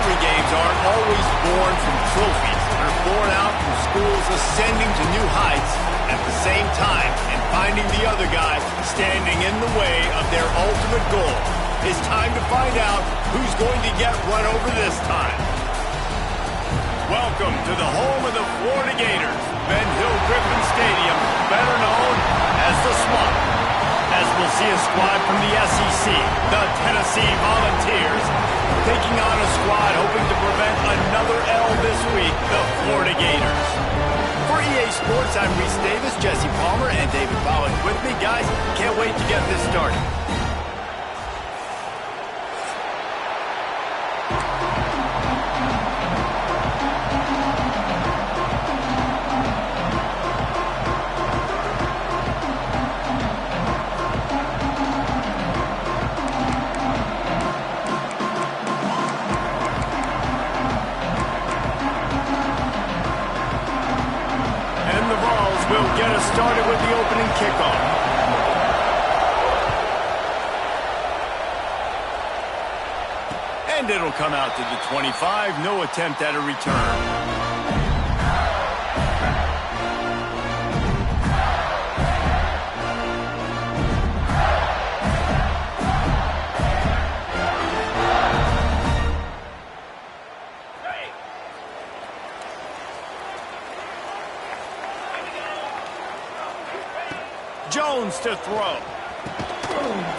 rivalry games aren't always born from trophies. They're born out from schools ascending to new heights at the same time and finding the other guy standing in the way of their ultimate goal. It's time to find out who's going to get run over this time. Welcome to the home of the Florida Gators, Ben Hill Griffin Stadium, better known as the Swamp. As we'll see a squad from the SEC, the Tennessee Volunteers, taking on a squad hoping to prevent another L this week, the Florida Gators. For EA Sports, I'm Reese Davis, Jesse Palmer, and David Pollack with me. Guys, can't wait to get this started. We'll get us started with the opening kickoff. And it'll come out to the 25. No attempt at a return. Jones to throw.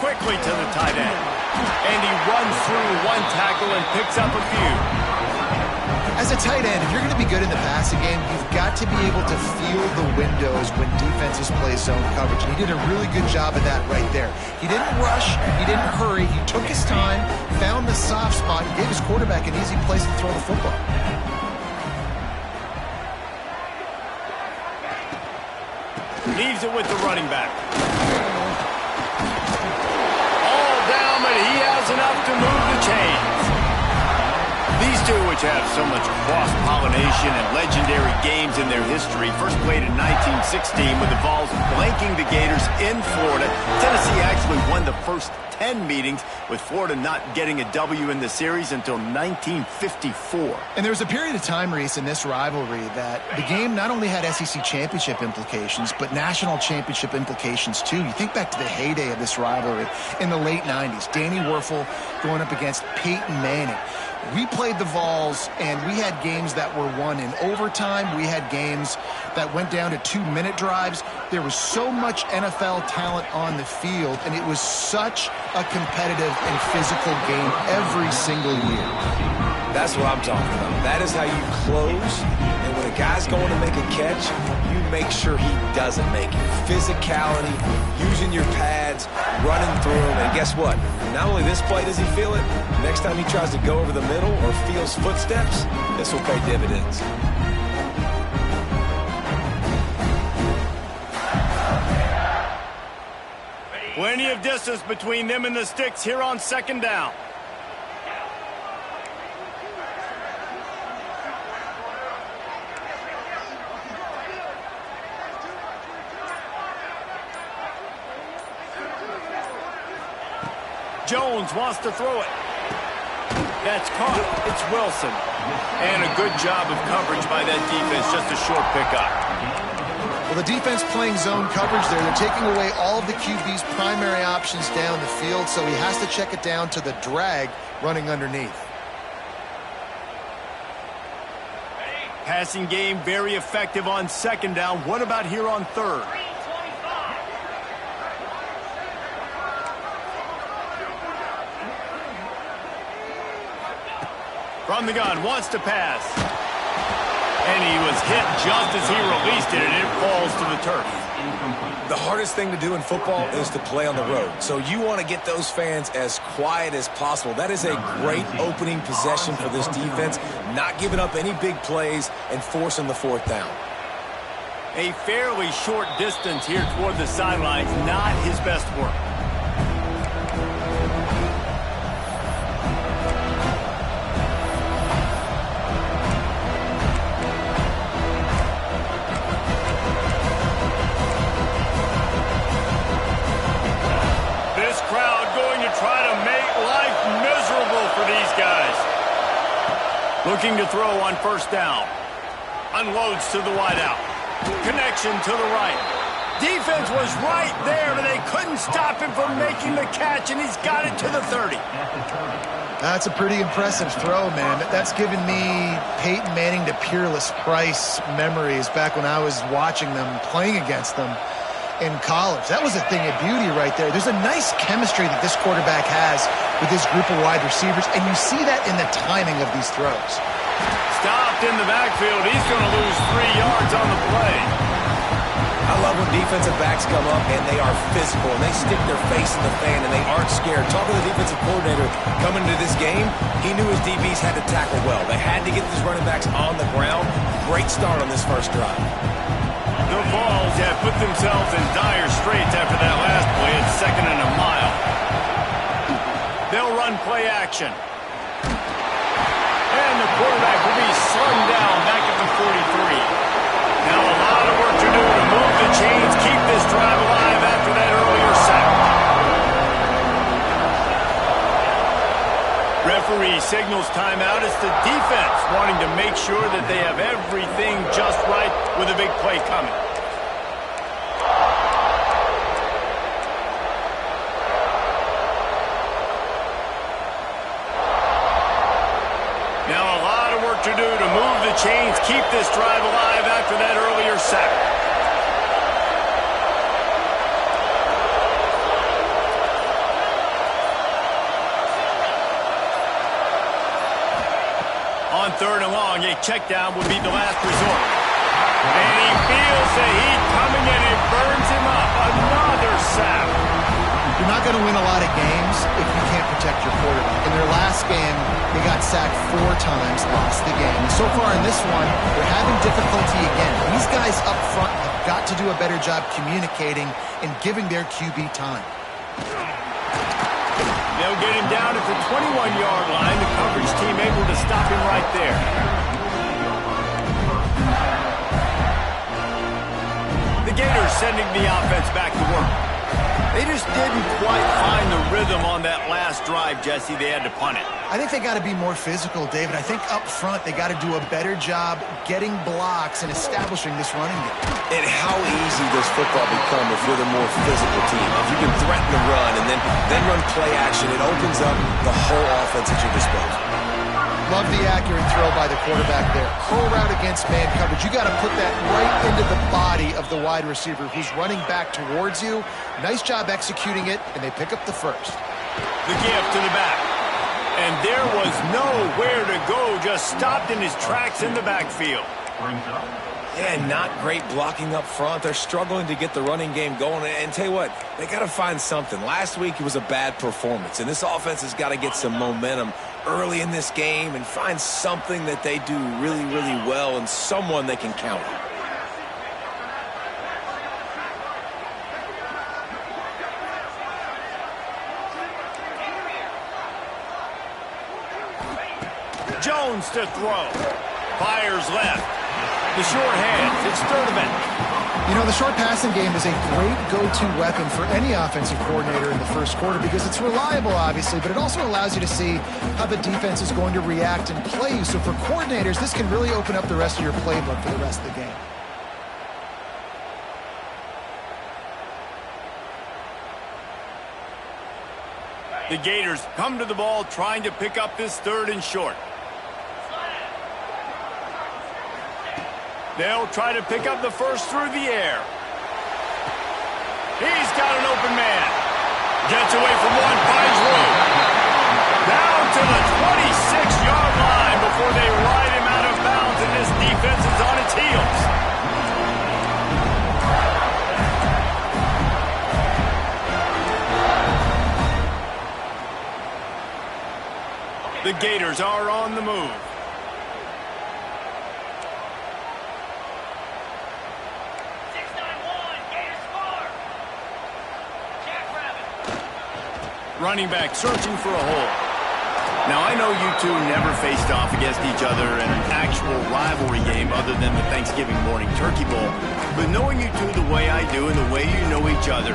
Quickly to the tight end. And he runs through one tackle and picks up a few. As a tight end, if you're going to be good in the passing game, you've got to be able to feel the windows when defenses play zone coverage. And he did a really good job of that right there. He didn't rush. He didn't hurry. He took his time, found the soft spot, and gave his quarterback an easy place to throw the football. Leaves it with the running back. All down, but he has enough to move the chains. These two, which have so much cross-pollination and legendary games in their history, first played in 1916 with the Vols blanking the Gators in Florida. Tennessee actually won the first 10 meetings, with Florida not getting a W in the series until 1954. And there was a period of time, Reese, in this rivalry that the game not only had SEC championship implications, but national championship implications too. You think back to the heyday of this rivalry in the late 90s. Danny Werfel going up against Peyton Manning. We played the Vols, and we had games that were won in overtime. We had games that went down to 2-minute drives. There was so much NFL talent on the field, and it was such a competitive and physical game every single year. That's what I'm talking about. That is how you close, and when a guy's going to make a catch, you make sure he doesn't make it. Physicality, using your pads, running through him, and guess what? Not only this play does he feel it, next time he tries to go over the middle or feels footsteps, this will pay dividends. Plenty of distance between them and the sticks here on second down. Jones wants to throw it. That's caught. It's Wilson. And a good job of coverage by that defense. Just a short pickup. Well, the defense playing zone coverage there. They're taking away all of the QB's primary options down the field, so he has to check it down to the drag running underneath. Passing game very effective on second down. What about here on third? From the gun, wants to pass. And he was hit just as he released it, and it falls to the turf. The hardest thing to do in football is to play on the road. So you want to get those fans as quiet as possible. That is a great opening possession for this defense, not giving up any big plays and forcing the fourth down. A fairly short distance here toward the sidelines, not his best work. Looking to throw on first down. Unloads to the wideout. Connection to the right. Defense was right there, but they couldn't stop him from making the catch, and he's got it to the 30. That's a pretty impressive throw, man. That's given me Peyton Manning to Peerless Price memories back when I was watching them, playing against them in college. That was a thing of beauty right there. There's a nice chemistry that this quarterback has with his group of wide receivers, and you see that in the timing of these throws. Stopped in the backfield. He's going to lose 3 yards on the play. I love when defensive backs come up and they are physical and they stick their face in the fan and they aren't scared. Talking to the defensive coordinator coming into this game, he knew his DBs had to tackle well. They had to get these running backs on the ground. Great start on this first drive. The Vols have put themselves in dire straits after that last play at 2nd and a mile. They'll run play action. And the quarterback will be slung down back at the 43. Now a lot of work to do to move the chains, keep this drive alive after that earlier sack. Referee signals timeout. It's the defense wanting to make sure that they have everything just right with a big play coming. Now a lot of work to do to move the chains, keep this drive alive after that earlier sack. On 3rd and long, a check down would be the last resort. And he feels the heat coming and it burns him up. Another sack. You're not going to win a lot of games if you can't protect your quarterback. In their last game, they got sacked 4 times, lost the game. So far in this one, they're having difficulty again. These guys up front have got to do a better job communicating and giving their QB time. They'll get him down at the 21-yard line. The coverage team able to stop him right there. The Gators sending the offense back to work. They just didn't quite find the rhythm on that last drive, Jesse. They had to punt it. I think they got to be more physical, David. I think up front they got to do a better job getting blocks and establishing this running game. And how easy does football become if you're the more physical team? If you can threaten the run and then run play action, it opens up the whole offense at your disposal. Love the accurate throw by the quarterback there. Curl route against man coverage. You got to put that right into the body of the wide receiver who's running back towards you. Nice job executing it, and they pick up the first. The gift to the back. And there was nowhere to go, just stopped in his tracks in the backfield. Yeah, not great blocking up front. They're struggling to get the running game going. And tell you what, they got to find something. Last week it was a bad performance, and this offense has got to get some momentum early in this game and find something that they do really, really well and someone they can count on. Jones to throw. Fires left. The short hands. It's Sturdivant. You know, the short passing game is a great go-to weapon for any offensive coordinator in the first quarter because it's reliable, obviously, but it also allows you to see how the defense is going to react and play. So for coordinators, this can really open up the rest of your playbook for the rest of the game. The Gators come to the ball trying to pick up this 3rd and short. They'll try to pick up the first through the air. He's got an open man. Gets away from one, finds room. Down to the 26-yard line before they ride him out of bounds, and this defense is on its heels. The Gators are on the move. Running back searching for a hole. Now, I know you two never faced off against each other in an actual rivalry game other than the Thanksgiving morning turkey bowl. But knowing you two the way I do and the way you know each other,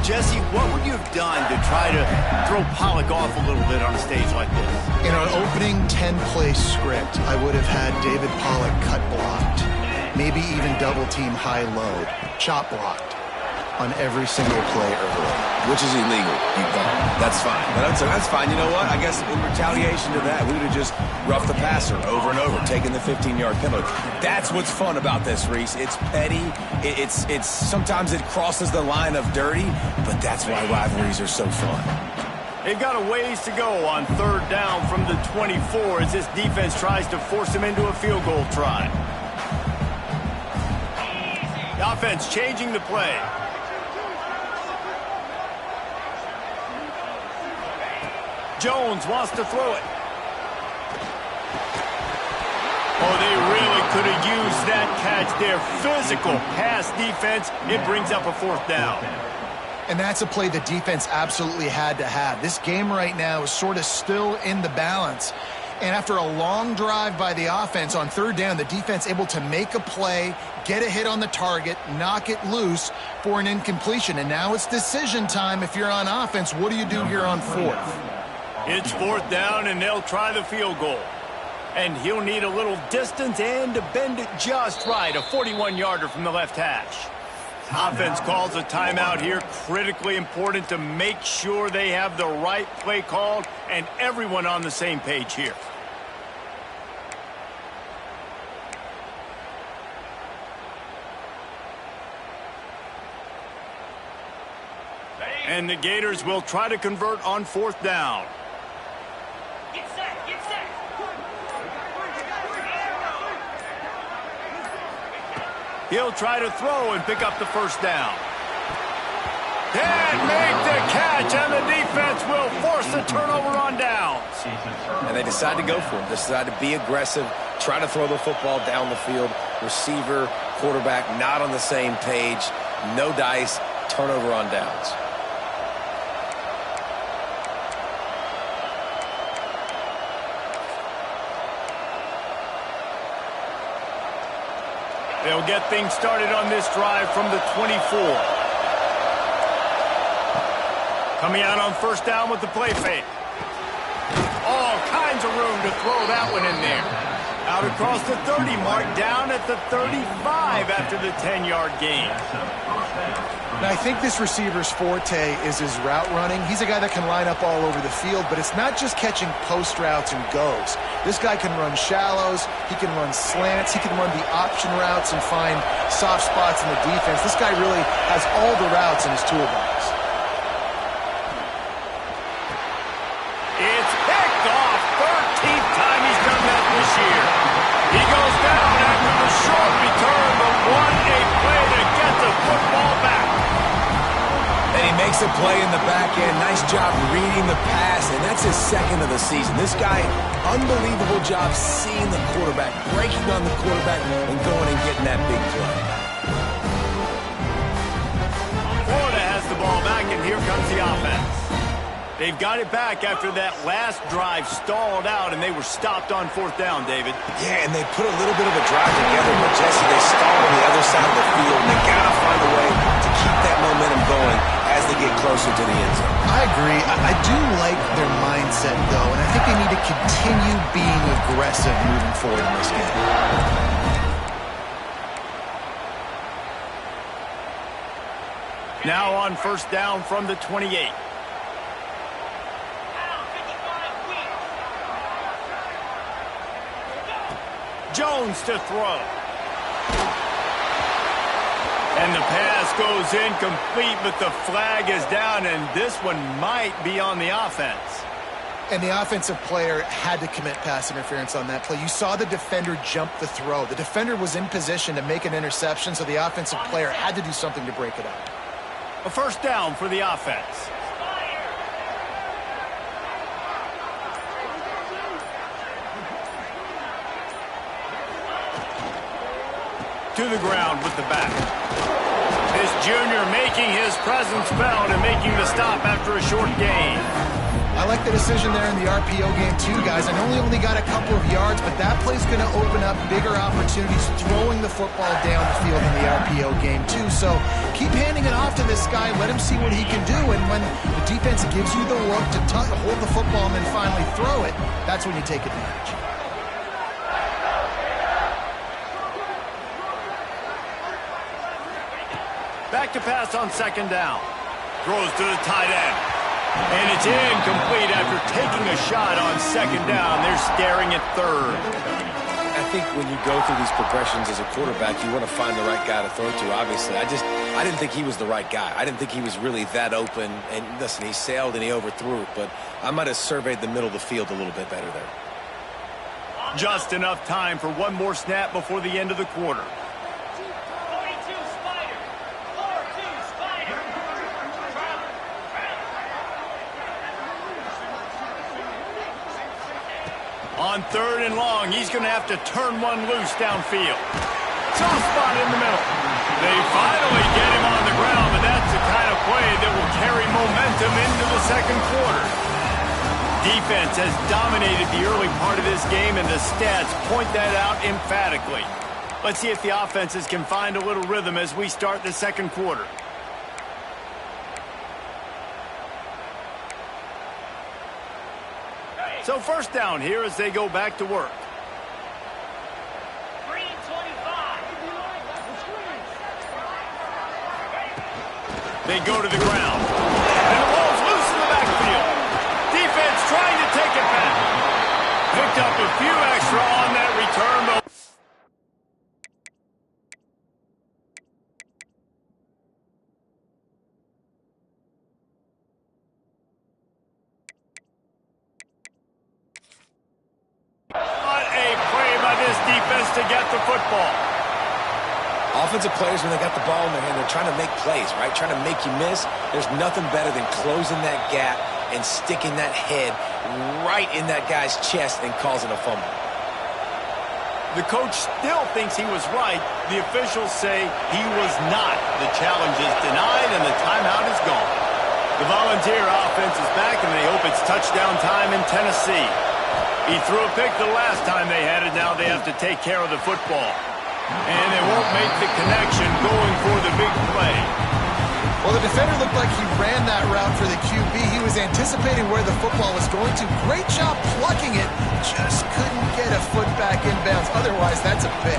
Jesse, what would you have done to try to throw Pollock off a little bit on a stage like this? In an opening 10-play script, I would have had David Pollack cut blocked, maybe even double-team high-load, chop blocked on every single play early. Which is illegal. That's fine. That's fine. You know what? I guess in retaliation to that, we would have just roughed the passer over and over, taking the 15-yard penalty. That's what's fun about this, Reese. It's petty. It's sometimes it crosses the line of dirty, but that's why rivalries are so fun. They've got a ways to go on third down from the 24 as this defense tries to force them into a field goal try. The offense changing the play. Jones wants to throw it. Oh, they really could have used that catch there. Physical pass defense. It brings up a fourth down. And that's a play the defense absolutely had to have. This game right now is sort of still in the balance. And after a long drive by the offense on third down, the defense able to make a play, get a hit on the target, knock it loose for an incompletion. And now it's decision time if you're on offense. What do you do here on fourth? It's fourth down, and they'll try the field goal. And he'll need a little distance and to bend it just right. A 41-yarder from the left hash. Offense calls a timeout here. Critically important to make sure they have the right play called and everyone on the same page here. And the Gators will try to convert on fourth down. Get set, get set. He'll try to throw and pick up the first down. And make the catch, and the defense will force the turnover on downs. And they decide to go for it. They decide to be aggressive, try to throw the football down the field. Receiver, quarterback, not on the same page. No dice, turnover on downs. They'll get things started on this drive from the 24. Coming out on first down with the play fake. All kinds of room to throw that one in there. Out across the 30 mark, down at the 35 after the 10-yard gain. Now, I think this receiver's forte is his route running. He's a guy that can line up all over the field, but it's not just catching post routes and goes. This guy can run shallows, he can run slants, he can run the option routes and find soft spots in the defense. This guy really has all the routes in his toolbox. It's picked off. 13th time he's done that this year. He goes down after the short return, but what a play to get the football back. And he makes a play in the back end. Nice job reading the pass, and that's his second of the season. This guy, unbelievable job seeing the quarterback, breaking on the quarterback, and going and getting that big play. Florida has the ball back, and here comes the offense. They've got it back after that last drive stalled out, and they were stopped on fourth down, David. Yeah, and they put a little bit of a drive together, but Jesse, they stalled on the other side of the field, and they got to find a way to keep that momentum going as they get closer to the end zone. I agree. I do like their mindset, though, and I think they need to continue being aggressive moving forward in this game. Now on first down from the 28. Jones to throw. And the pass goes incomplete, but the flag is down, and this one might be on the offense. And the offensive player had to commit pass interference on that play. You saw the defender jump the throw. The defender was in position to make an interception, so the offensive player had to do something to break it up. A first down for the offense. To the ground with the back. This junior making his presence felt and making the stop after a short gain. I like the decision there in the RPO game too, guys. I know he only got a couple of yards, but that play's going to open up bigger opportunities throwing the football down the field in the RPO game too. So keep handing it off to this guy. Let him see what he can do. And when the defense gives you the look to hold the football and then finally throw it, that's when you take advantage. Back to pass on second down. Throws to the tight end. And it's incomplete after taking a shot on second down. They're staring at third. I think when you go through these progressions as a quarterback, you want to find the right guy to throw to, obviously. I didn't think he was the right guy. I didn't think he was really that open. And listen, he sailed and he overthrew it, but I might have surveyed the middle of the field a little bit better there. Just enough time for one more snap before the end of the quarter. On third and long, he's going to have to turn one loose downfield. Soft spot in the middle. They finally get him on the ground, but that's the kind of play that will carry momentum into the second quarter. Defense has dominated the early part of this game, and the stats point that out emphatically. Let's see if the offenses can find a little rhythm as we start the second quarter. So first down here as they go back to work. Green 25. They go to the ground. And the ball's loose in the backfield. Defense trying to take it back. Picked up a few extra on that return, though. To get the football. Offensive players, when they got the ball in their hand, they're trying to make plays, right? Trying to make you miss. There's nothing better than closing that gap and sticking that head right in that guy's chest and causing a fumble. The coach still thinks he was right. The officials say he was not. The challenge is denied and the timeout is gone. The Volunteer offense is back and they hope it's touchdown time in Tennessee. He threw a pick the last time they had it. Now they have to take care of the football. And they won't make the connection going for the big play. Well, the defender looked like he ran that route for the QB. He was anticipating where the football was going to. Great job plucking it. Just couldn't get a foot back in bounds. Otherwise, that's a pick.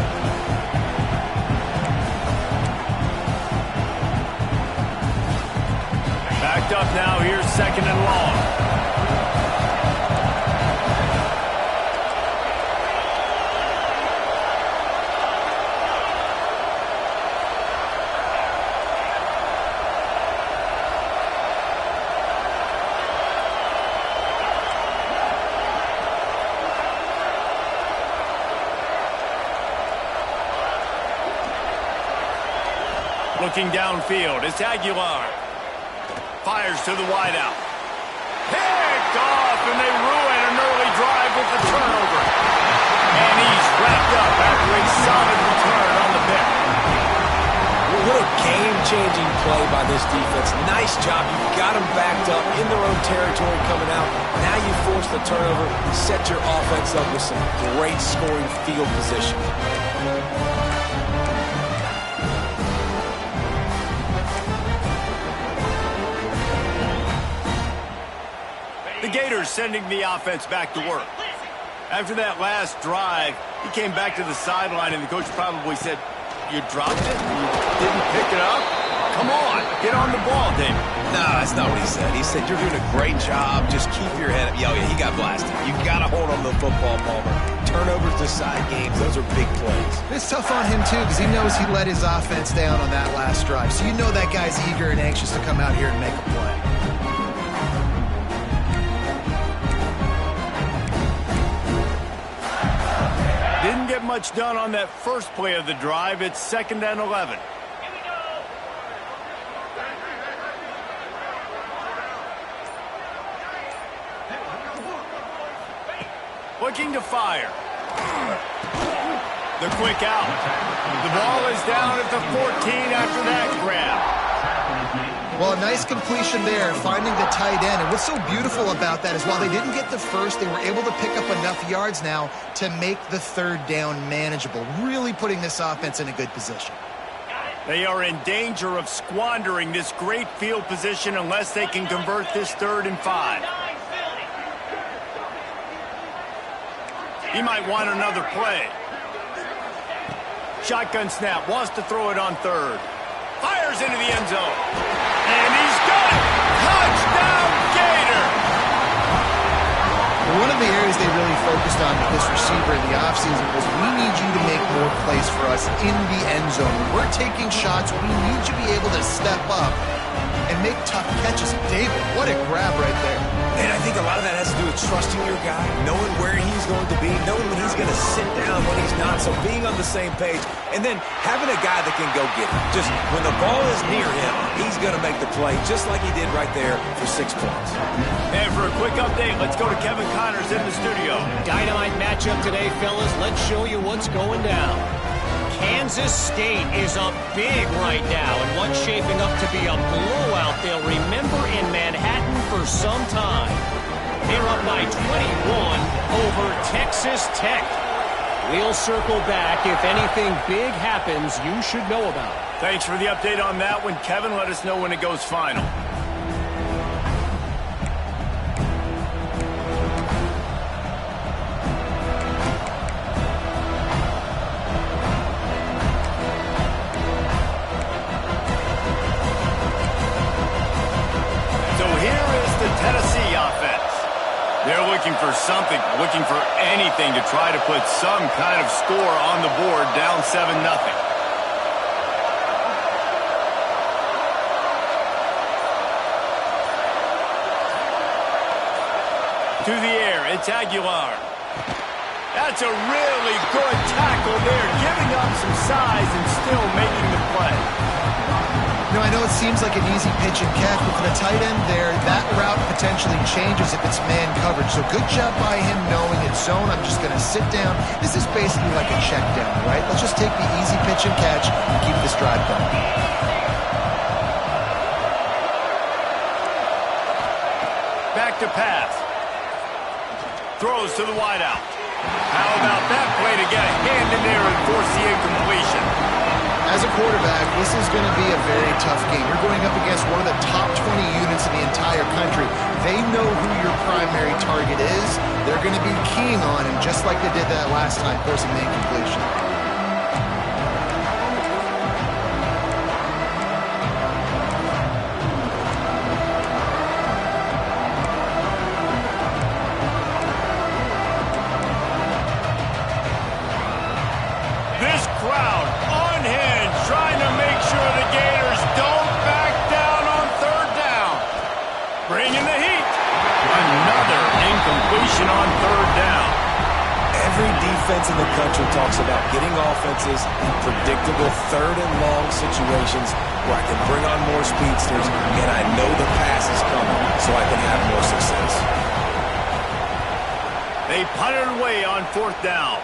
Backed up now. Here's second and long. Looking downfield, it's Aguilar. Fires to the wideout. Picked off, and they ruin an early drive with the turnover. And he's wrapped up after a solid return on the pick. What a game-changing play by this defense. Nice job. You got them backed up in their own territory coming out. Now you force the turnover, set your offense up with some great scoring field position. The Gators sending the offense back to work. After that last drive, he came back to the sideline, and the coach probably said, "You dropped it? You didn't pick it up? Come on, get on the ball, David." No, that's not what he said. He said, "You're doing a great job. Just keep your head up." Yeah, he got blasted. You got to hold on to the football, Palmer. Turnovers decide games. Those are big plays. It's tough on him, too, because he knows he let his offense down on that last drive. So you know that guy's eager and anxious to come out here and make a play. Didn't get much done on that first play of the drive. It's 2nd and 11. Here we go. Looking to fire. The quick out. The ball is down at the 14 after that grab. Well, a nice completion there, finding the tight end. And what's so beautiful about that is while they didn't get the first, they were able to pick up enough yards now to make the third down manageable, really putting this offense in a good position. They are in danger of squandering this great field position unless they can convert this 3rd and 5. He might want another play. Shotgun snap, wants to throw it on 3rd. Fires into the end zone. And he's got it! Touchdown, Gator! One of the areas they really focused on with this receiver in the offseason was we need you to make more plays for us in the end zone. When we're taking shots, we need you to be able to step up and make tough catches. David, what a grab right there. And I think a lot of that has to do with trusting your guy, knowing where he's going to be, knowing when he's going to sit down, when he's not, so being on the same page, and then having a guy that can go get it. Just when the ball is near him, he's going to make the play, just like he did right there for 6 points. And for a quick update, let's go to Kevin Connors in the studio. Dynamite matchup today, fellas. Let's show you what's going down. Kansas State is up big right now in what's shaping up to be a blowout they'll remember in Manhattan for some time. They're up by 21 over Texas Tech. We'll circle back if anything big happens you should know about. Thanks for the update on that one, Kevin. Let us know when it goes final. Tennessee offense. They're looking for something, looking for anything to try to put some kind of score on the board, down 7-0. To the air, it's Aguilar. That's a really good tackle there, giving up some size and still making the play. You know, I know it seems like an easy pitch and catch, but for the tight end there, that route potentially changes if it's man coverage. So good job by him knowing it's zone. I'm just going to sit down. This is basically like a check down, right? Let's just take the easy pitch and catch and keep this drive going. Back to pass. Throws to the wideout. How about that play to get a hand in there and force the incompletion? As a quarterback, this is going to be a very tough game. You're going up against one of the top 20 units in the entire country. They know who your primary target is. They're going to be keying on him, just like they did that last time, forcing the incompletion. This crowd unhinged, trying to make sure the Gators don't back down on 3rd down. Bringing the heat. Another incompletion on 3rd down. Every defense in the country talks about getting offenses in predictable 3rd and long situations where I can bring on more speedsters and I know the pass is coming so I can have more success. They punted away on 4th down.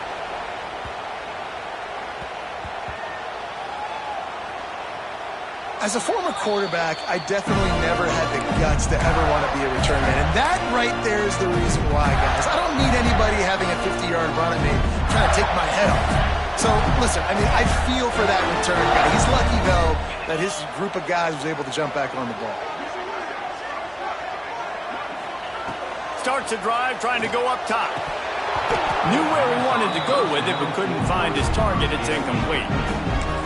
As a former quarterback, I definitely never had the guts to ever want to be a return man. And that right there is the reason why, guys. I don't need anybody having a 50-yard run at me trying to take my head off. So, listen, I mean, I feel for that return guy. He's lucky, though, that his group of guys was able to jump back on the ball. Starts a drive, trying to go up top. Knew where he wanted to go with it, but couldn't find his target. It's incomplete.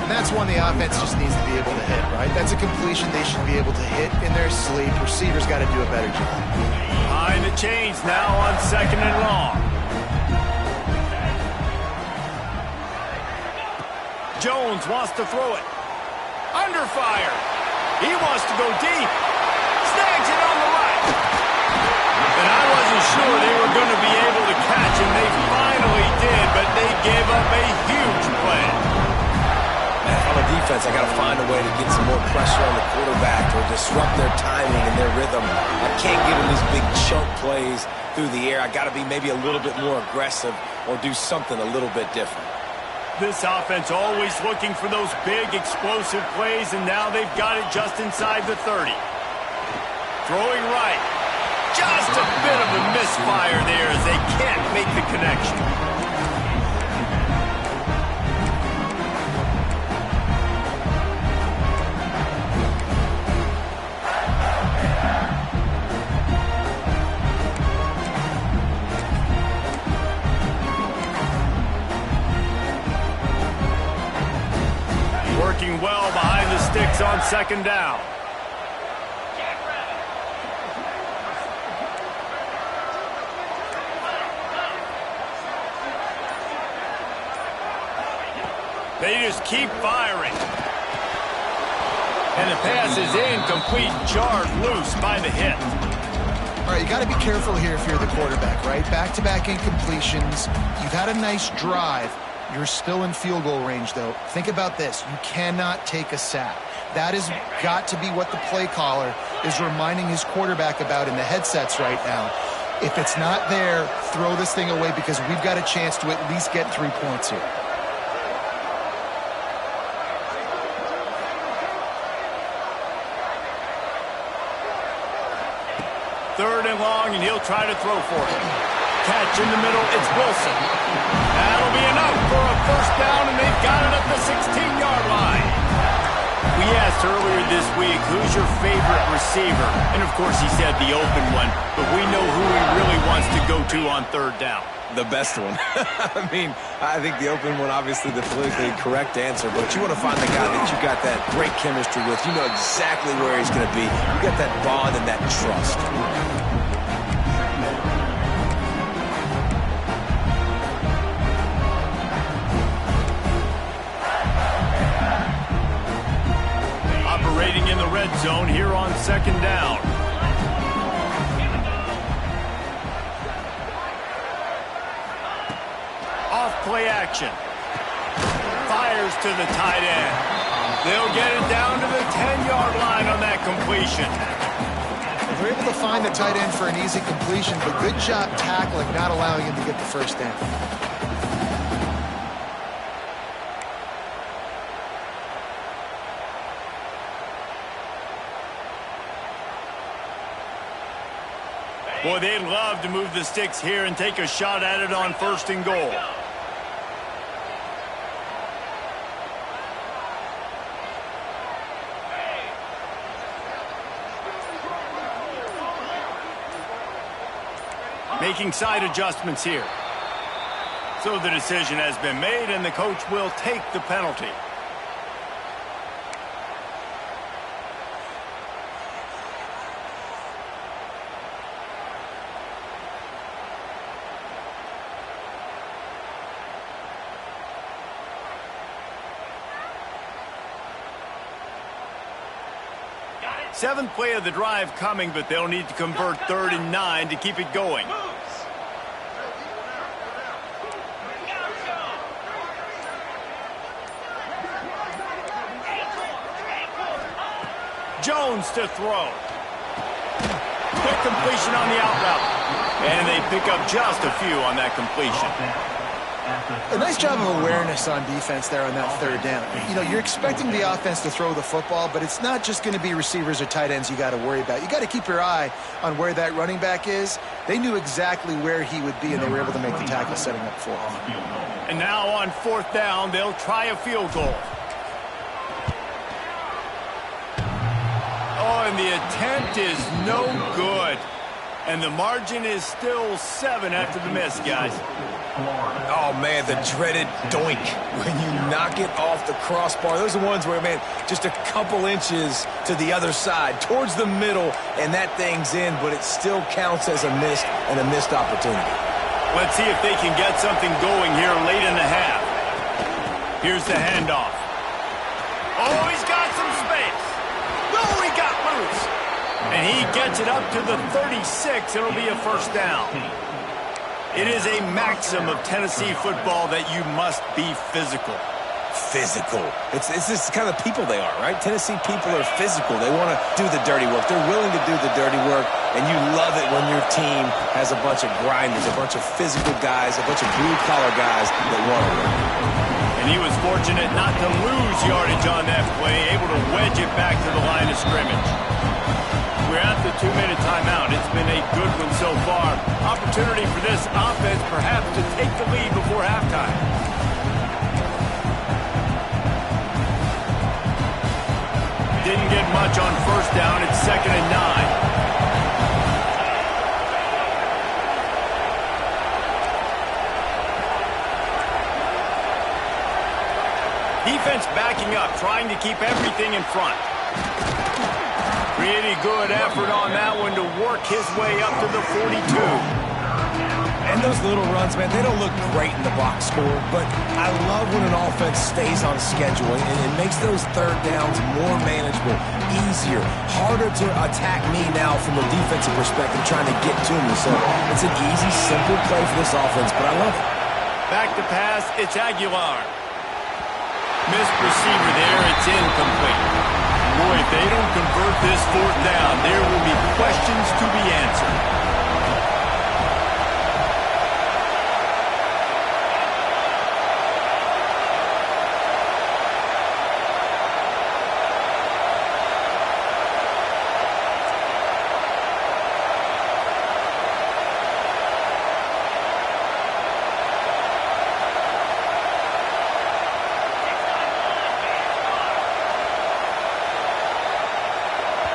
And that's one the offense just needs to be able to hit, right? That's a completion they should be able to hit in their sleep. Receivers got to do a better job. Behind the chains now on 2nd and long. Jones wants to throw it. Under fire. He wants to go deep. Snags it on the right. And I wasn't sure they were going to be able to catch him. They finally did, but they gave up a huge play. On the defense, I got to find a way to get some more pressure on the quarterback or disrupt their timing and their rhythm. I can't give them these big chunk plays through the air. I got to be maybe a little bit more aggressive or do something a little bit different. This offense always looking for those big, explosive plays, and now they've got it just inside the 30. Throwing right. Just a bit of a misfire there as they can't make the connection. Working well behind the sticks on second down. They just keep firing. And the pass is incomplete, jarred loose by the hit. All right, you got to be careful here if you're the quarterback, right? Back-to-back incompletions. You've had a nice drive. You're still in field goal range, though. Think about this. You cannot take a sack. That has got to be what the play caller is reminding his quarterback about in the headsets right now. If it's not there, throw this thing away because we've got a chance to at least get 3 points here. Third and long, and he'll try to throw for it. Catch in the middle, it's Wilson. That'll be enough for a first down, and they've got it at the 16-yard line. We asked earlier this week, who's your favorite receiver? And, of course, he said the open one, but we know who he really wants to go to on third down. The best one. I mean, I think the open one, obviously the politically correct answer, but you want to find the guy that you got that great chemistry with. You know exactly where he's going to be. You got that bond and that trust. Operating in the red zone here on second down. Play action. Fires to the tight end. They'll get it down to the 10-yard line on that completion. They're able to find the tight end for an easy completion, but good job tackling, not allowing him to get the first down. Boy, they'd love to move the sticks here and take a shot at it on first and goal. Making side adjustments here. So the decision has been made, and the coach will take the penalty. Seventh play of the drive coming, but they'll need to convert 3rd and 9 to keep it going. Jones to throw. Quick completion on the out route. And they pick up just a few on that completion. A nice job of awareness on defense there on that third down. You know, you're expecting the offense to throw the football, but it's not just going to be receivers or tight ends you got to worry about. You got to keep your eye on where that running back is. They knew exactly where he would be, and they were able to make the tackle setting up for him. And now on 4th down, they'll try a field goal. Oh, and the attempt is no good. And the margin is still 7 after the miss, guys. Oh, man, the dreaded doink. When you knock it off the crossbar, those are ones where, man, just a couple inches to the other side, towards the middle, and that thing's in, but it still counts as a missed and a missed opportunity. Let's see if they can get something going here late in the half. Here's the handoff. Oh, he's got some space. No, he got loose. And he gets it up to the 36. It'll be a first down. It is a maxim of Tennessee football that you must be physical. physical. It's just the kind of people they are, right? Tennessee people are physical. They want to do the dirty work. They're willing to do the dirty work, and you love it when your team has a bunch of grinders, a bunch of physical guys, a bunch of blue-collar guys that want to win. And he was fortunate not to lose yardage on that play, able to wedge it back to the line of scrimmage. We're at the 2-minute timeout. It's been a good one so far. Opportunity for this offense perhaps to take the lead before halftime. Didn't get much on first down. It's 2nd and 9. Defense backing up, trying to keep everything in front. Pretty good effort on that one to work his way up to the 42. And those little runs, man, they don't look great in the box score, but I love when an offense stays on schedule, and it makes those third downs more manageable, easier, harder to attack me now from a defensive perspective, trying to get to me. So it's an easy, simple play for this offense, but I love it. Back to pass, it's Aguilar. Missed receiver there, it's incomplete. Boy, if they don't convert this 4th down, there will be questions to be answered.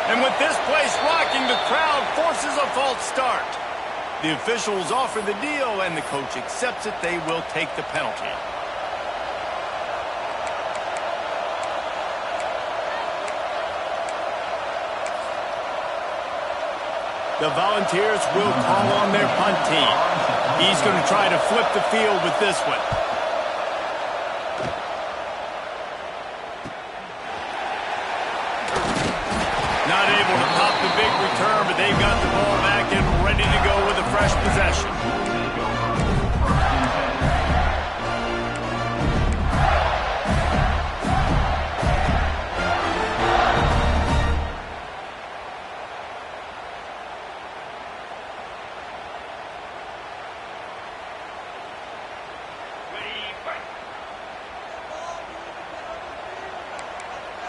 And with this place rocking, the crowd forces a false start. The officials offer the deal, and the coach accepts it. They will take the penalty. The Volunteers will call on their punt team. He's going to try to flip the field with this one. Not able to pop the big return, but they've got the ball back and ready to go with a fresh possession.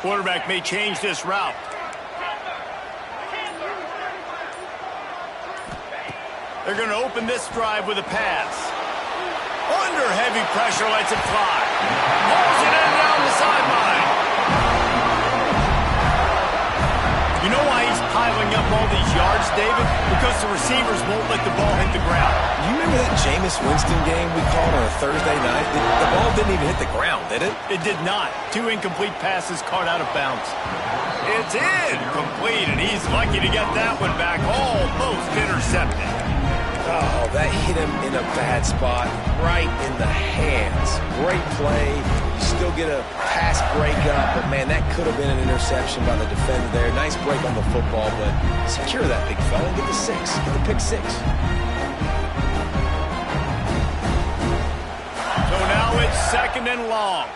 Quarterback may change this route. They're going to open this drive with a pass. Under heavy pressure, lets it fly. Pulls it in down the sideline. You know why he's piling up all these yards, David? Because the receivers won't let the ball hit the ground. You remember that Jameis Winston game we called on a Thursday night? The ball didn't even hit the ground, did it? It did not. 2 incomplete passes caught out of bounds. It's incomplete, and he's lucky to get that one back. Almost intercepted. Oh, that hit him in a bad spot, right in the hands. Great play. You still get a pass breakup, but, man, that could have been an interception by the defender there. Nice break on the football, but secure that big fella. Get the 6. Get the pick 6. So now it's 2nd and long.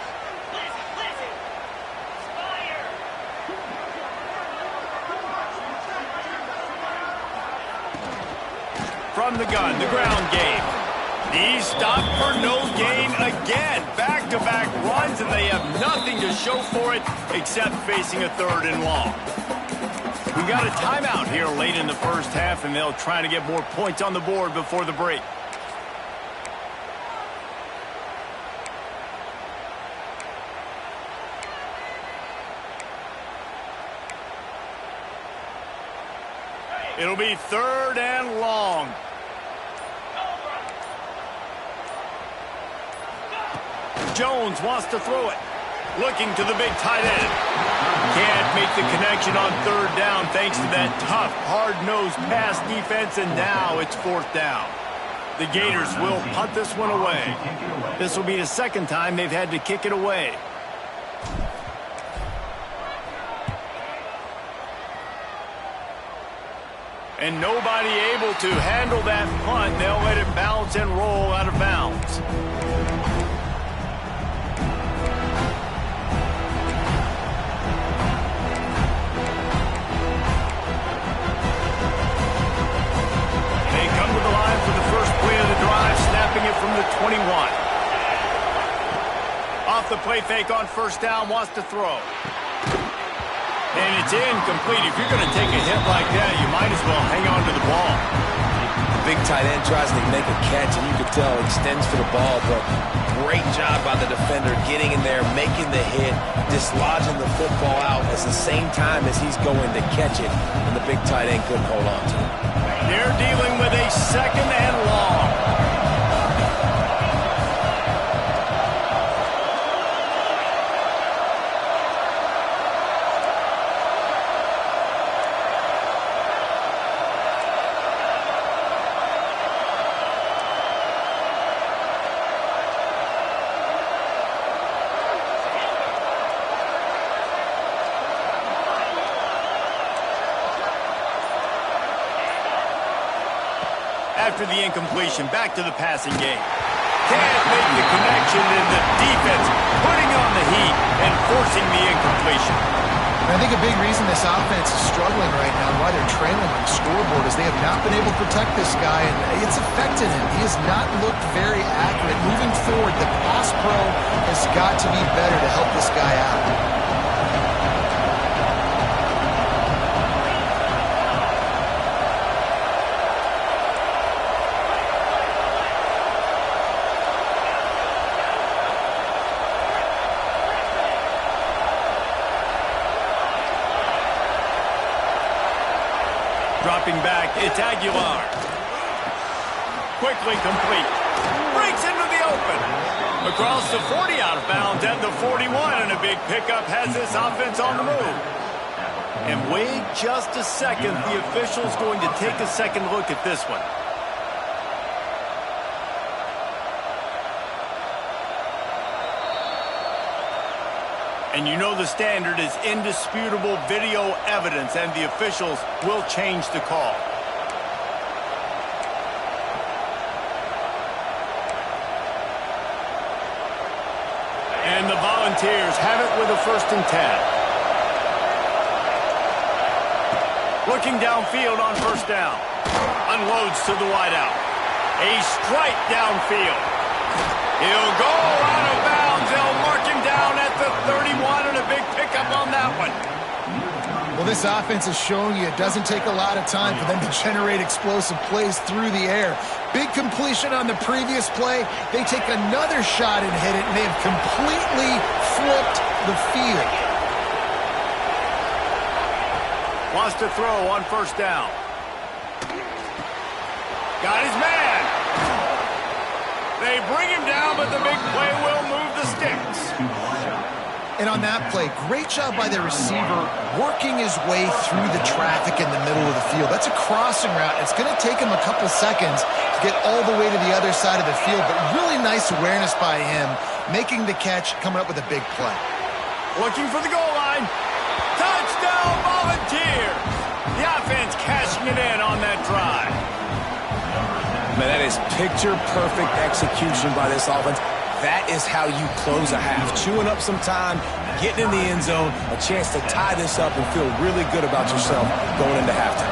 From the gun, the ground game. He's stopped for no gain again. Back-to-back runs, and they have nothing to show for it except facing a 3rd and long. We got a timeout here late in the first half, and they'll try to get more points on the board before the break. It'll be 3rd and long. Jones wants to throw it. Looking to the big tight end. Can't make the connection on 3rd down thanks to that tough, hard-nosed pass defense, and now it's 4th down. The Gators will punt this one away. This will be the 2nd time they've had to kick it away. And nobody able to handle that punt. They'll let it bounce and roll out of bounds. the play fake on first down, wants to throw. And it's incomplete. If you're going to take a hit like that, you might as well hang on to the ball. Big tight end tries to make a catch, and you could tell extends for the ball, but great job by the defender getting in there, making the hit, dislodging the football out at the same time as he's going to catch it, and the big tight end couldn't hold on to it. They're dealing with a second and long. After the incompletion, back to the passing game. Can't make the connection, and the defense putting on the heat and forcing the incompletion. And I think a big reason this offense is struggling right now, why they're trailing on the scoreboard, is they have not been able to protect this guy, and it's affected him. He has not looked very accurate. Moving forward, the pass pro has got to be better to help this guy out. Dropping back, it's Aguilar. Quickly complete. Breaks into the open. Across the 40 out of bounds at the 41, and a big pickup has this offense on the move. And wait just a second. The official's going to take a second look at this one. And you know the standard is indisputable video evidence, and the officials will change the call. And the Volunteers have it with a 1st and 10. Looking downfield on first down. Unloads to the wideout. A strike downfield. He'll go out of bounds. They'll mark him down at the 31, and a big pickup on that one. Well, this offense is showing you it doesn't take a lot of time for them to generate explosive plays through the air. Big completion on the previous play. They take another shot and hit it, and they have completely flipped the field. Wants to throw on first down. Got his man. They bring him down, but the big play will move the sticks. And on that play, great job by the receiver working his way through the traffic in the middle of the field. That's a crossing route. It's going to take him a couple seconds to get all the way to the other side of the field, but really nice awareness by him, making the catch, coming up with a big play. Looking for the goal line. Touchdown, Volunteers! The offense cashing it in on that drive. Man, that is picture-perfect execution by this offense. That is how you close a half. Chewing up some time, getting in the end zone, a chance to tie this up and feel really good about yourself going into halftime.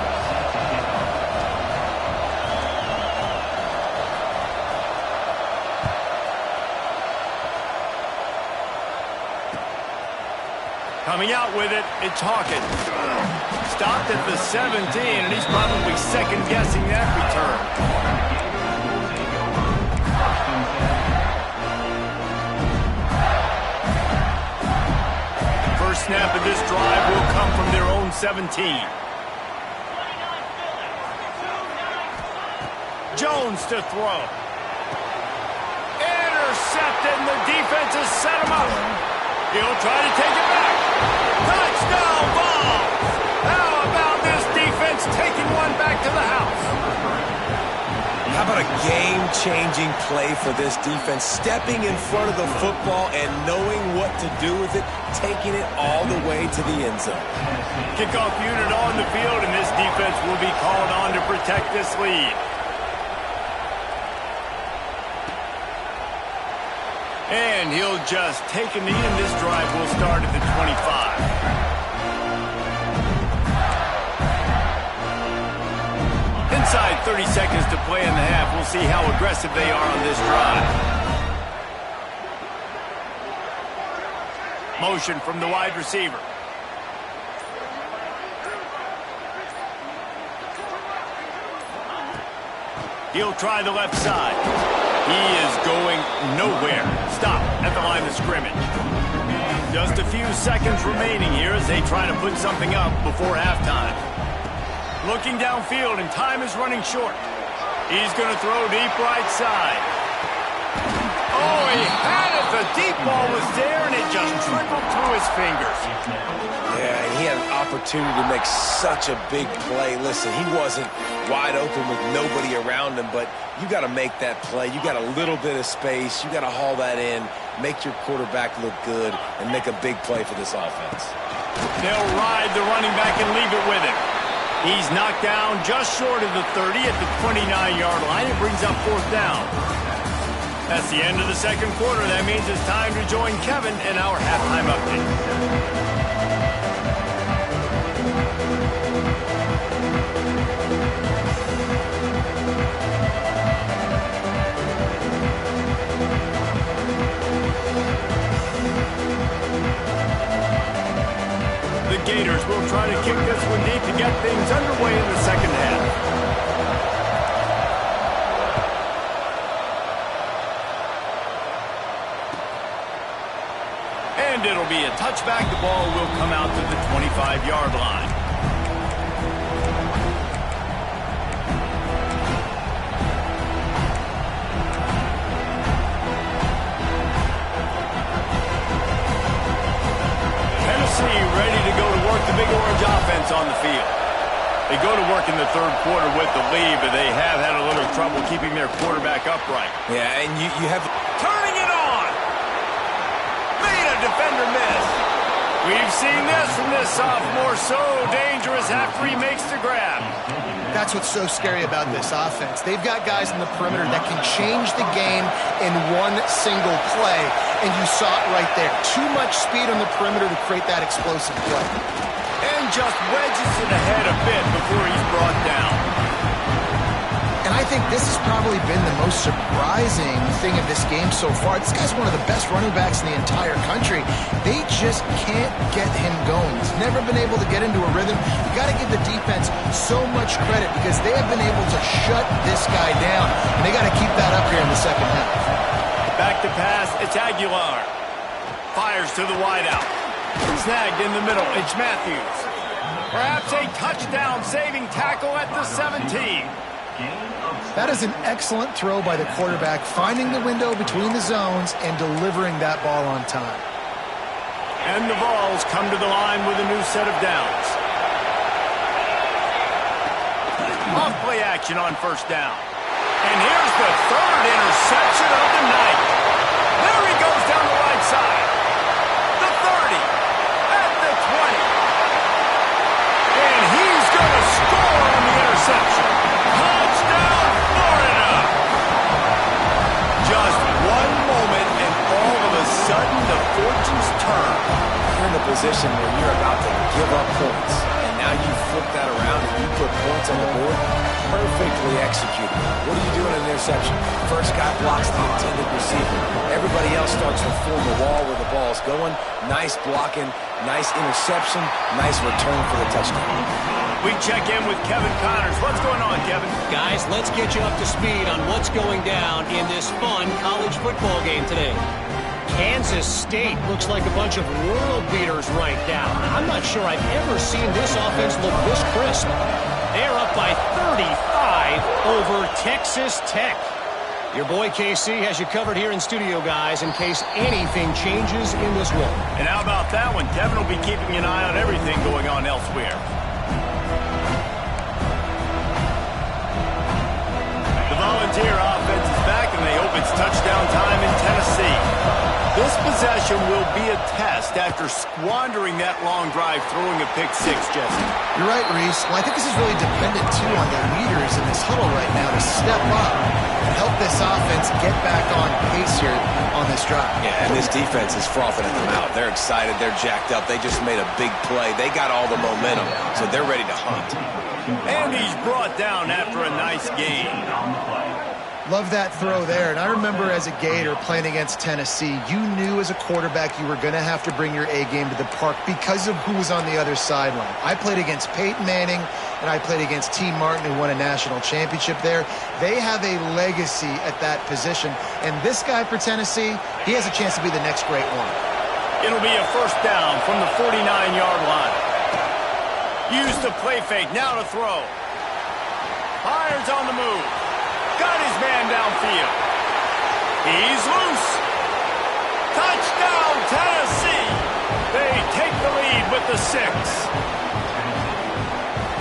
Coming out with it, it's Hawkins. Stopped at the 17, and he's probably second-guessing that return. First snap of this drive will come from their own 17. Jones to throw. Intercepted, and the defense has set him up. He'll try to take it back. Touchdown, Vols! How about this defense taking one back to the house? How about a game-changing play for this defense, stepping in front of the football and knowing what to do with it, taking it all the way to the end zone. Kickoff unit on the field, and this defense will be called on to protect this lead. And he'll just take a knee, and this drive will start at the 25. Inside 30 seconds to play in the half. We'll see how aggressive they are on this drive. Motion from the wide receiver. He'll try the left side. He is going nowhere. Stop at the line of scrimmage. Just a few seconds remaining here as they try to put something up before halftime. Looking downfield, and time is running short. He's going to throw deep right side. Oh, he had it. The deep ball was there, and it just trickled through his fingers. Yeah, he had an opportunity to make such a big play. Listen, he wasn't wide open with nobody around him, but you got to make that play. You got a little bit of space. You got to haul that in, make your quarterback look good, and make a big play for this offense. They'll ride the running back and leave it with him. He's knocked down just short of the 30 at the 29-yard line. It brings up fourth down. That's the end of the second quarter. That means it's time to join Kevin in our halftime update. The Gators will try to kick this one deep to get things underway in the second half. And it'll be a touchback. The ball will come out to the 25-yard line. Tennessee ready to go to work the Big Orange offense on the field. They go to work in the third quarter with the lead, but they have had a little trouble keeping their quarterback upright. Yeah, and you have... Turning it on! Made a defender miss. We've seen this from this sophomore. So dangerous after he makes the grab. That's what's so scary about this offense. They've got guys in the perimeter that can change the game in one single play, and you saw it right there. Too much speed on the perimeter to create that explosive play. And just wedges it ahead a bit before he's brought down. And I think this has probably been the most surprising thing of this game so far. This guy's one of the best running backs in the entire country. They just can't get him going. He's never been able to get into a rhythm. You got to give the defense so much credit because they have been able to shut this guy down. And they got to keep that up here in the second half. Back to pass, it's Aguilar. Fires to the wideout. Snagged in the middle, it's Matthews. Perhaps a touchdown-saving tackle at the 17. That is an excellent throw by the quarterback, finding the window between the zones and delivering that ball on time. And the Vols come to the line with a new set of downs. Off play action on first down. And here's the third interception of the night. There he goes down the right side. The 30, at the 20. And he's going to score on the interception. Touchdown, Florida! Just one moment, and all of a sudden, the fortunes turn. You're in a position where you're about to give up points, and now you flip that around and you put points on the board. Perfectly executed. What do you do in an interception? First guy blocks the intended receiver. Everybody else starts to form a wall where the ball's going. Nice blocking, nice interception, nice return for the touchdown. We check in with Kevin Connors. What's going on, Kevin? Guys, let's get you up to speed on what's going down in this fun college football game today. Kansas State looks like a bunch of world beaters right now. I'm not sure I've ever seen this offense look this crisp. They're up by 35 over Texas Tech. Your boy KC has you covered here in studio, guys, in case anything changes in this one. And how about that one? Kevin will be keeping an eye on everything going on elsewhere. The Volunteer offense is back, and they hope it's touchdown time in Tennessee. This possession will be a test after squandering that long drive, throwing a pick six, Jesse. You're right, Reese. Well, I think this is really dependent, too, on the leaders in this huddle right now to step up and help this offense get back on pace here on this drive. Yeah, and this defense is frothing at the mouth. They're excited. They're jacked up. They just made a big play. They got all the momentum, so they're ready to hunt. And he's brought down after a nice game. Love that throw there. And I remember as a Gator playing against Tennessee, you knew as a quarterback you were going to have to bring your A game to the park because of who was on the other sideline. I played against Peyton Manning, and I played against T. Martin, who won a national championship there. They have a legacy at that position. And this guy for Tennessee, he has a chance to be the next great one. It'll be a first down from the 49-yard line. Use the play fake, now to throw. Hires on the move. Got his man downfield. He's loose. Touchdown, Tennessee. They take the lead with the 6.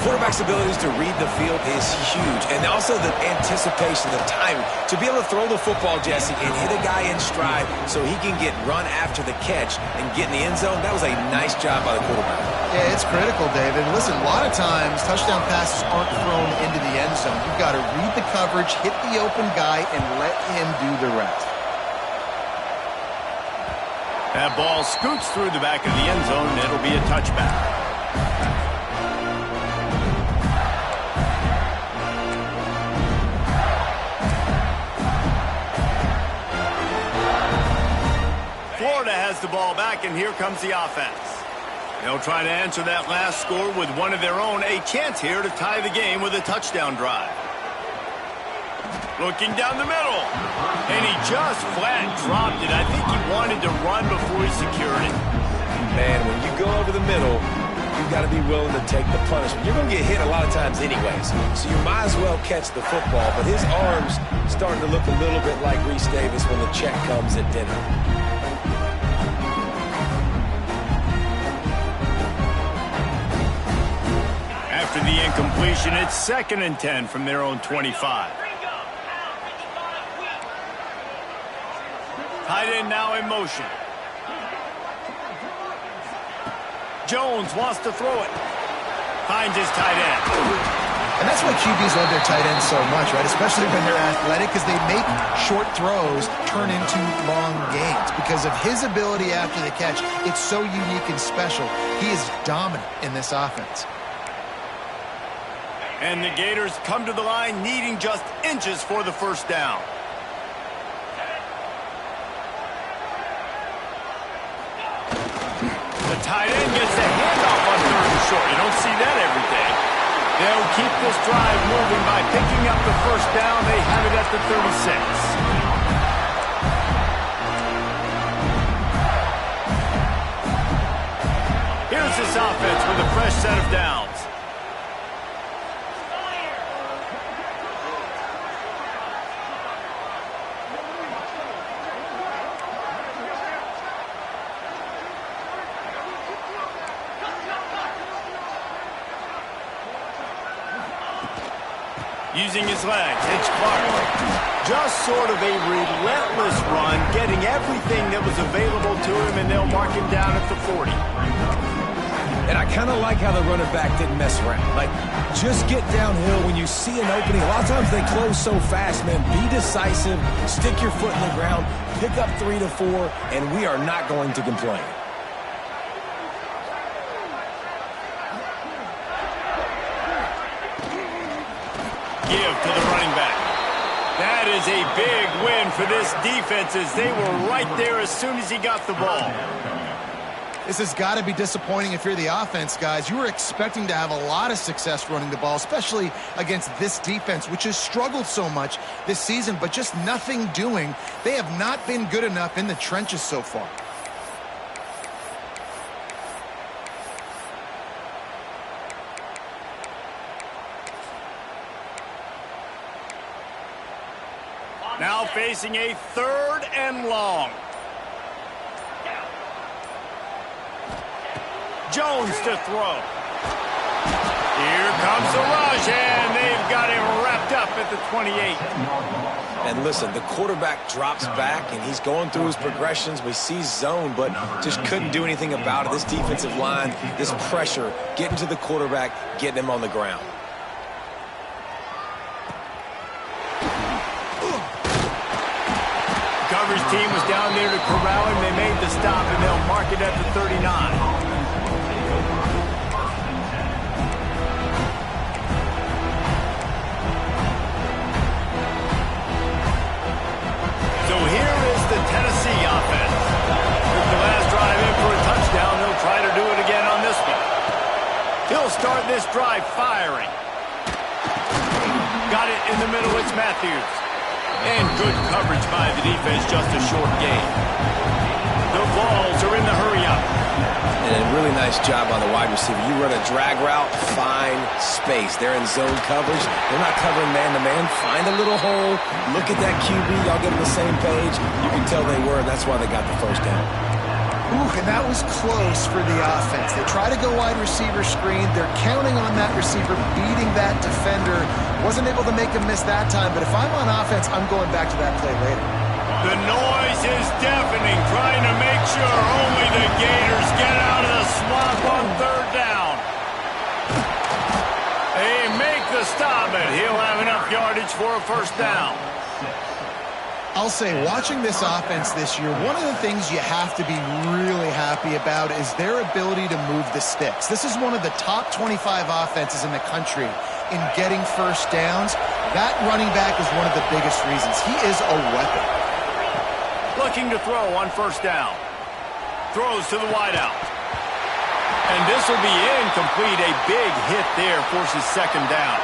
Quarterback's abilities to read the field is huge, and also the anticipation, the timing. To be able to throw the football, Jesse, and hit a guy in stride so he can get run after the catch and get in the end zone, that was a nice job by the quarterback. Yeah, it's critical, David. Listen, a lot of times touchdown passes aren't thrown into the end zone. You've got to read the coverage, hit the open guy, and let him do the rest. That ball scoots through the back of the end zone, and it'll be a touchback. Florida has the ball back, and here comes the offense. They'll try to answer that last score with one of their own. A chance here to tie the game with a touchdown drive. Looking down the middle. And he just flat dropped it. I think he wanted to run before he secured it. Man, when you go over the middle, you've got to be willing to take the punishment. You're going to get hit a lot of times anyways, so you might as well catch the football. But his arms starting to look a little bit like Reese Davis when the check comes at dinner. After the incompletion, it's 2nd and 10 from their own 25. Tight end now in motion. Jones wants to throw it. Finds his tight end. And that's why QBs love their tight ends so much, right? Especially when they're athletic, because they make short throws turn into long gains. Because of his ability after the catch, it's so unique and special. He is dominant in this offense. And the Gators come to the line needing just inches for the first down. The tight end gets the handoff on 3rd and short. You don't see that every day. They'll keep this drive moving by picking up the first down. They have it at the 36. Here's this offense with a fresh set of downs. Using his legs, it's Clark. Just sort of a relentless run, getting everything that was available to him, and they'll mark him down at the 40. And I kind of like how the running back didn't mess around. Like, just get downhill when you see an opening. A lot of times they close so fast, man. Be decisive, stick your foot in the ground, pick up 3 to 4, and we are not going to complain. Give to the running back. That is a big win for this defense as they were right there as soon as he got the ball. This has got to be disappointing if you're the offense, guys. You were expecting to have a lot of success running the ball, especially against this defense, which has struggled so much this season, but just nothing doing. They have not been good enough in the trenches so far. Now facing a 3rd and long. Jones to throw. Here comes the rush, and they've got him wrapped up at the 28. And listen, the quarterback drops back, and he's going through his progressions. We see zone, but just couldn't do anything about it. This defensive line, this pressure, getting to the quarterback, getting him on the ground. Coverage team was down there to corral him. They made the stop, and they'll mark it at the 39. Matthews. And good coverage by the defense, just a short gain. The Vols are in the hurry-up. And a really nice job on the wide receiver. You run a drag route, find space. They're in zone coverage. They're not covering man-to-man. Find a little hole. Look at that QB. Y'all get on the same page. You can tell they were, and that's why they got the first down. Ooh, and that was close for the offense. They try to go wide receiver screen. They're counting on that receiver beating that defender. Wasn't able to make him miss that time, but if I'm on offense, I'm going back to that play later. The noise is deafening, trying to make sure only the Gators get out of the swamp on third down. They make the stop, and he'll have enough yardage for a first down. I'll say, watching this offense this year, one of the things you have to be really happy about is their ability to move the sticks. This is one of the top 25 offenses in the country in getting first downs. That running back is one of the biggest reasons. He is a weapon. Looking to throw on first down. Throws to the wideout. And this will be incomplete. A big hit there forces second down.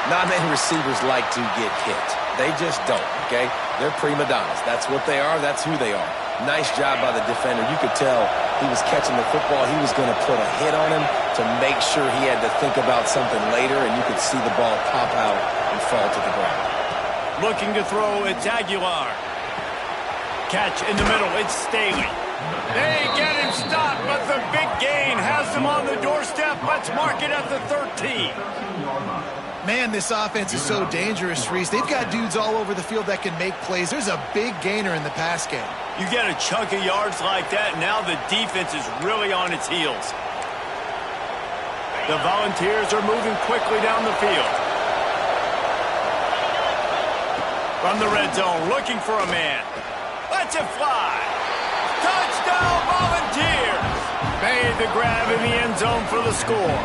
Not many receivers like to get hit. They just don't, okay? They're prima donnas. That's what they are. That's who they are. Nice job by the defender. You could tell he was catching the football. He was going to put a hit on him to make sure he had to think about something later, and you could see the ball pop out and fall to the ground. Looking to throw, it's Aguilar. Catch in the middle, it's Staley. They get him stopped, but the big gain has him on the doorstep. Let's mark it at the 13. Man, this offense is so dangerous, Reese. They've got dudes all over the field that can make plays. There's a big gainer in the pass game. You get a chunk of yards like that, now the defense is really on its heels. The Volunteers are moving quickly down the field. From the red zone, looking for a man. Lets it fly. Touchdown, Volunteers! Made the grab in the end zone for the score.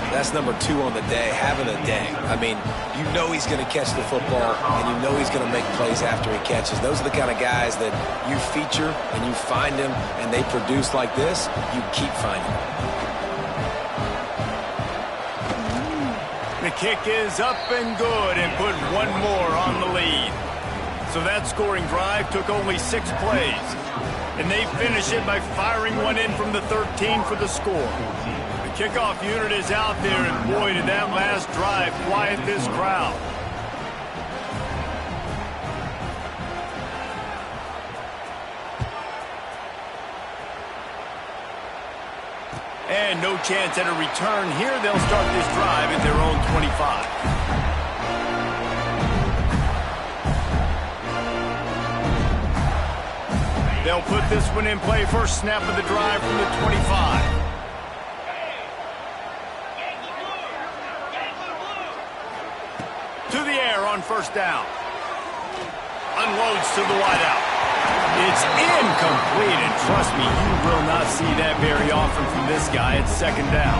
That's number 2 on the day, having a day. I mean, you know he's going to catch the football, and you know he's going to make plays after he catches. Those are the kind of guys that you feature, and you find them, and they produce like this, you keep finding them. The kick is up and good, and put one more on the lead. So that scoring drive took only 6 plays. And they finish it by firing one in from the 13 for the score. The kickoff unit is out there, and boy, did that last drive quiet this crowd. And no chance at a return here. They'll start this drive at their own 25. They'll put this one in play. First snap of the drive from the 25. To the air on first down. Unloads to the wideout. It's incomplete, and trust me, you will not see that very often from this guy at second down.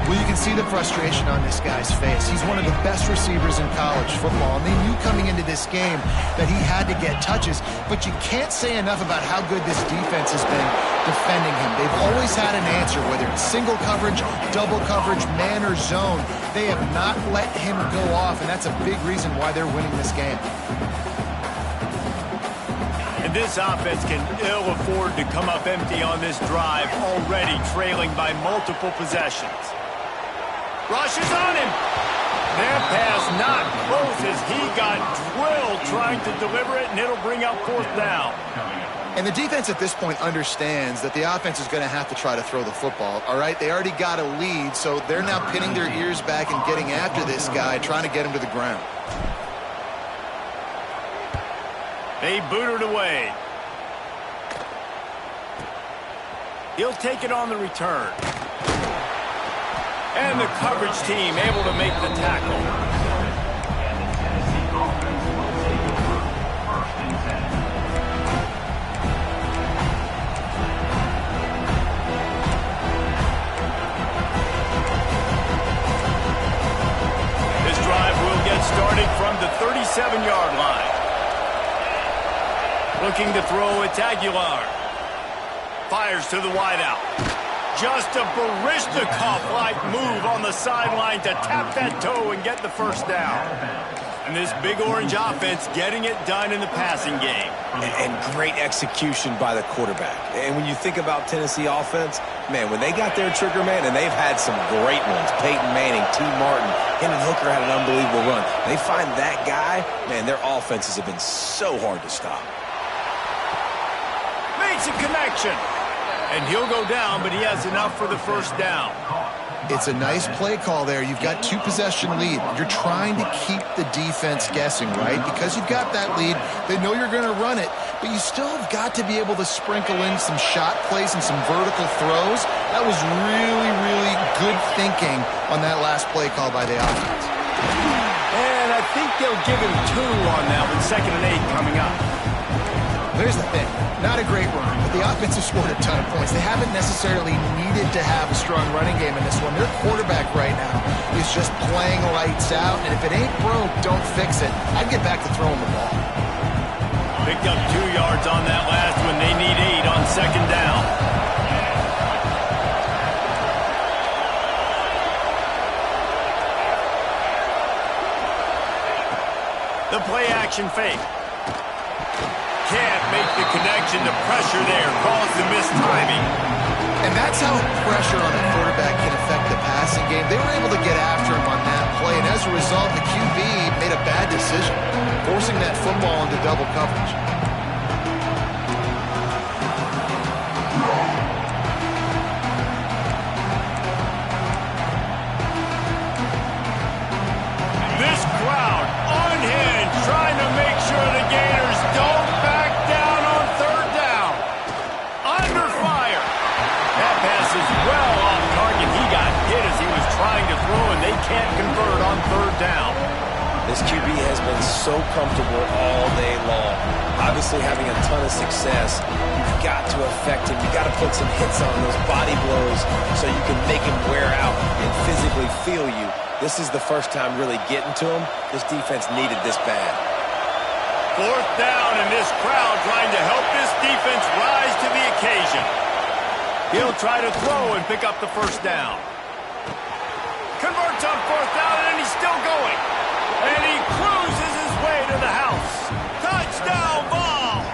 Well, you can see the frustration on this guy's face. He's one of the best receivers in college football, and they knew coming into this game that he had to get touches, but you can't say enough about how good this defense has been defending him. They've always had an answer, whether it's single coverage, double coverage, man or zone. They have not let him go off, and that's a big reason why they're winning this game. And this offense can ill afford to come up empty on this drive, already trailing by multiple possessions. Rushes on him. That pass not close as he got drilled trying to deliver it, and it'll bring up fourth down. And the defense at this point understands that the offense is going to have to try to throw the football, all right? They already got a lead, so they're now pinning their ears back and getting after this guy, trying to get him to the ground. They boot it away. He'll take it on the return. And the coverage team able to make the tackle. This drive will get started from the 37-yard line. Looking to throw, it's Aguilar. Fires to the wideout. Just a Baryshnikov-like move on the sideline to tap that toe and get the first down. And this Big Orange offense getting it done in the passing game. And great execution by the quarterback. And when you think about Tennessee offense, man, when they got their trigger man, and they've had some great ones, Peyton Manning, T. Martin, Hendon Hooker had an unbelievable run. They find that guy, man, their offenses have been so hard to stop. Makes a connection. And he'll go down, but he has enough for the first down. It's a nice play call there. You've got 2-possession lead. You're trying to keep the defense guessing, right? Because you've got that lead, they know you're going to run it, but you still have got to be able to sprinkle in some shot plays and some vertical throws. That was really, really good thinking on that last play call by the offense. And I think they'll give him 2 on that with 2nd and 8 coming up. Here's the thing. Not a great run, but the offense has scored a ton of points. They haven't necessarily needed to have a strong running game in this one. Their quarterback right now is just playing lights out, and if it ain't broke, don't fix it. I'd get back to throwing the ball. Picked up 2 yards on that last one. They need 8 on 2nd down. The play action fake. Can't make the connection. The pressure there caused the missed timing. And that's how pressure on a quarterback can affect the passing game. They were able to get after him on that play, and as a result, the QB made a bad decision, forcing that football into double coverage. This crowd unhinged, trying to make sure the Gators don't back down on 3rd down. Under fire. That pass is well off target. He got hit as he was trying to throw, and they can't convert on 3rd down. This QB has been so comfortable all day long. Obviously having a ton of success. You've got to affect him. You've got to put some hits on those body blows so you can make him wear out and physically feel you. This is the first time really getting to him. This defense needed this bad. 4th down, and this crowd trying to help this defense rise to the occasion. He'll try to throw and pick up the first down. Converts on 4th down, and he's still going. And he cruises his way to the house. Touchdown ball!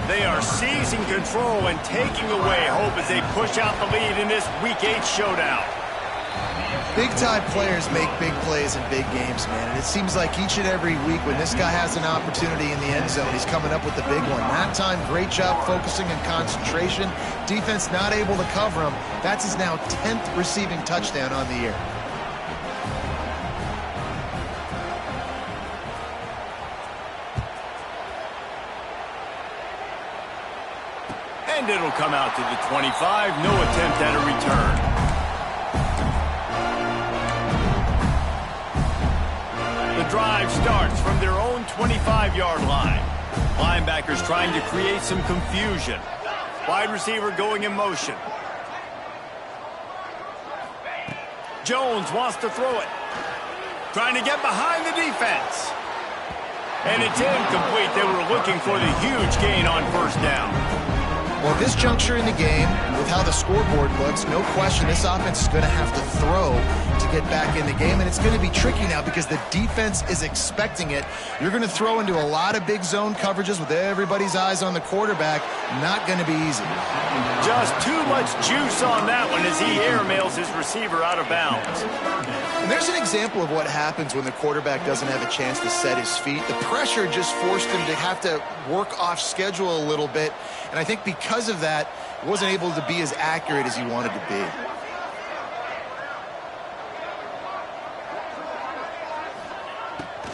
They are seizing control and taking away hope as they push out the lead in this Week 8 showdown. Big-time players make big plays in big games, man. And it seems like each and every week when this guy has an opportunity in the end zone, he's coming up with the big one. That time, great job focusing and concentration. Defense not able to cover him. That's his now 10th receiving touchdown on the year. And it'll come out to the 25. No attempt at a return. The drive starts from their own 25-yard line. Linebackers trying to create some confusion. Wide receiver going in motion. Jones wants to throw it. Trying to get behind the defense. And it's incomplete. They were looking for the huge gain on 1st down. Well, at this juncture in the game, with how the scoreboard looks, no question this offense is going to have to throw to get back in the game, and it's going to be tricky now because the defense is expecting it. You're going to throw into a lot of big zone coverages with everybody's eyes on the quarterback. Not going to be easy. Just too much juice on that one as he airmails his receiver out of bounds. And there's an example of what happens when the quarterback doesn't have a chance to set his feet. The pressure just forced him to have to work off schedule a little bit, and I think because of that, he wasn't able to be as accurate as he wanted to be.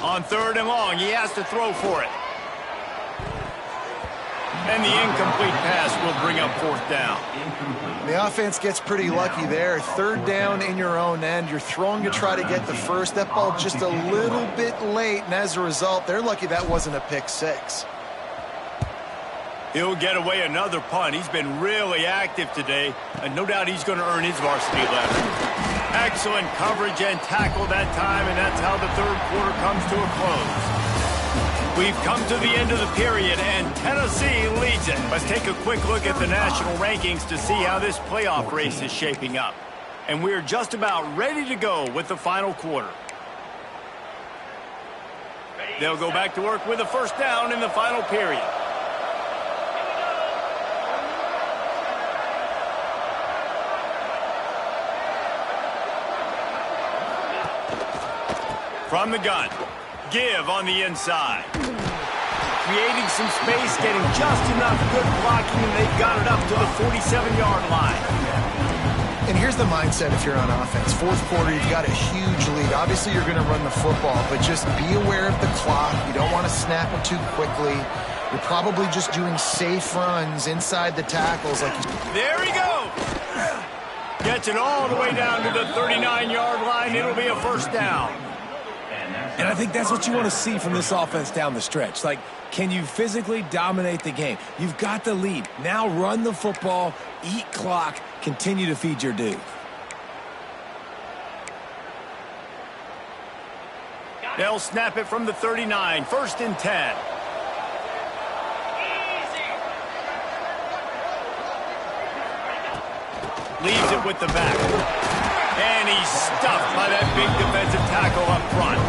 On 3rd and long, he has to throw for it. And the incomplete pass will bring up 4th down. The offense gets pretty lucky there. 3rd down in your own end. You're throwing to try to get the first. That ball just a little bit late, and as a result, they're lucky that wasn't a pick 6. He'll get away another punt. He's been really active today, and no doubt he's going to earn his varsity letter. Excellent coverage and tackle that time, and that's how the 3rd quarter comes to a close. We've come to the end of the period, and Tennessee leads it. Let's take a quick look at the national rankings to see how this playoff race is shaping up. And we're just about ready to go with the final quarter. They'll go back to work with a first down in the final period. From the gun. Give on the inside. Creating some space, getting just enough good blocking, and they've got it up to the 47-yard line. And here's the mindset if you're on offense. Fourth quarter, you've got a huge lead. Obviously, you're going to run the football, but just be aware of the clock. You don't want to snap it too quickly. You're probably just doing safe runs inside the tackles. There he goes. Gets it all the way down to the 39-yard line. It'll be a first down. And I think that's what you want to see from this offense down the stretch. Like, can you physically dominate the game? You've got the lead. Now run the football, eat clock, continue to feed your dude. They'll snap it from the 39, 1st and 10. Leaves it with the back. And he's stuffed by that big defensive tackle up front.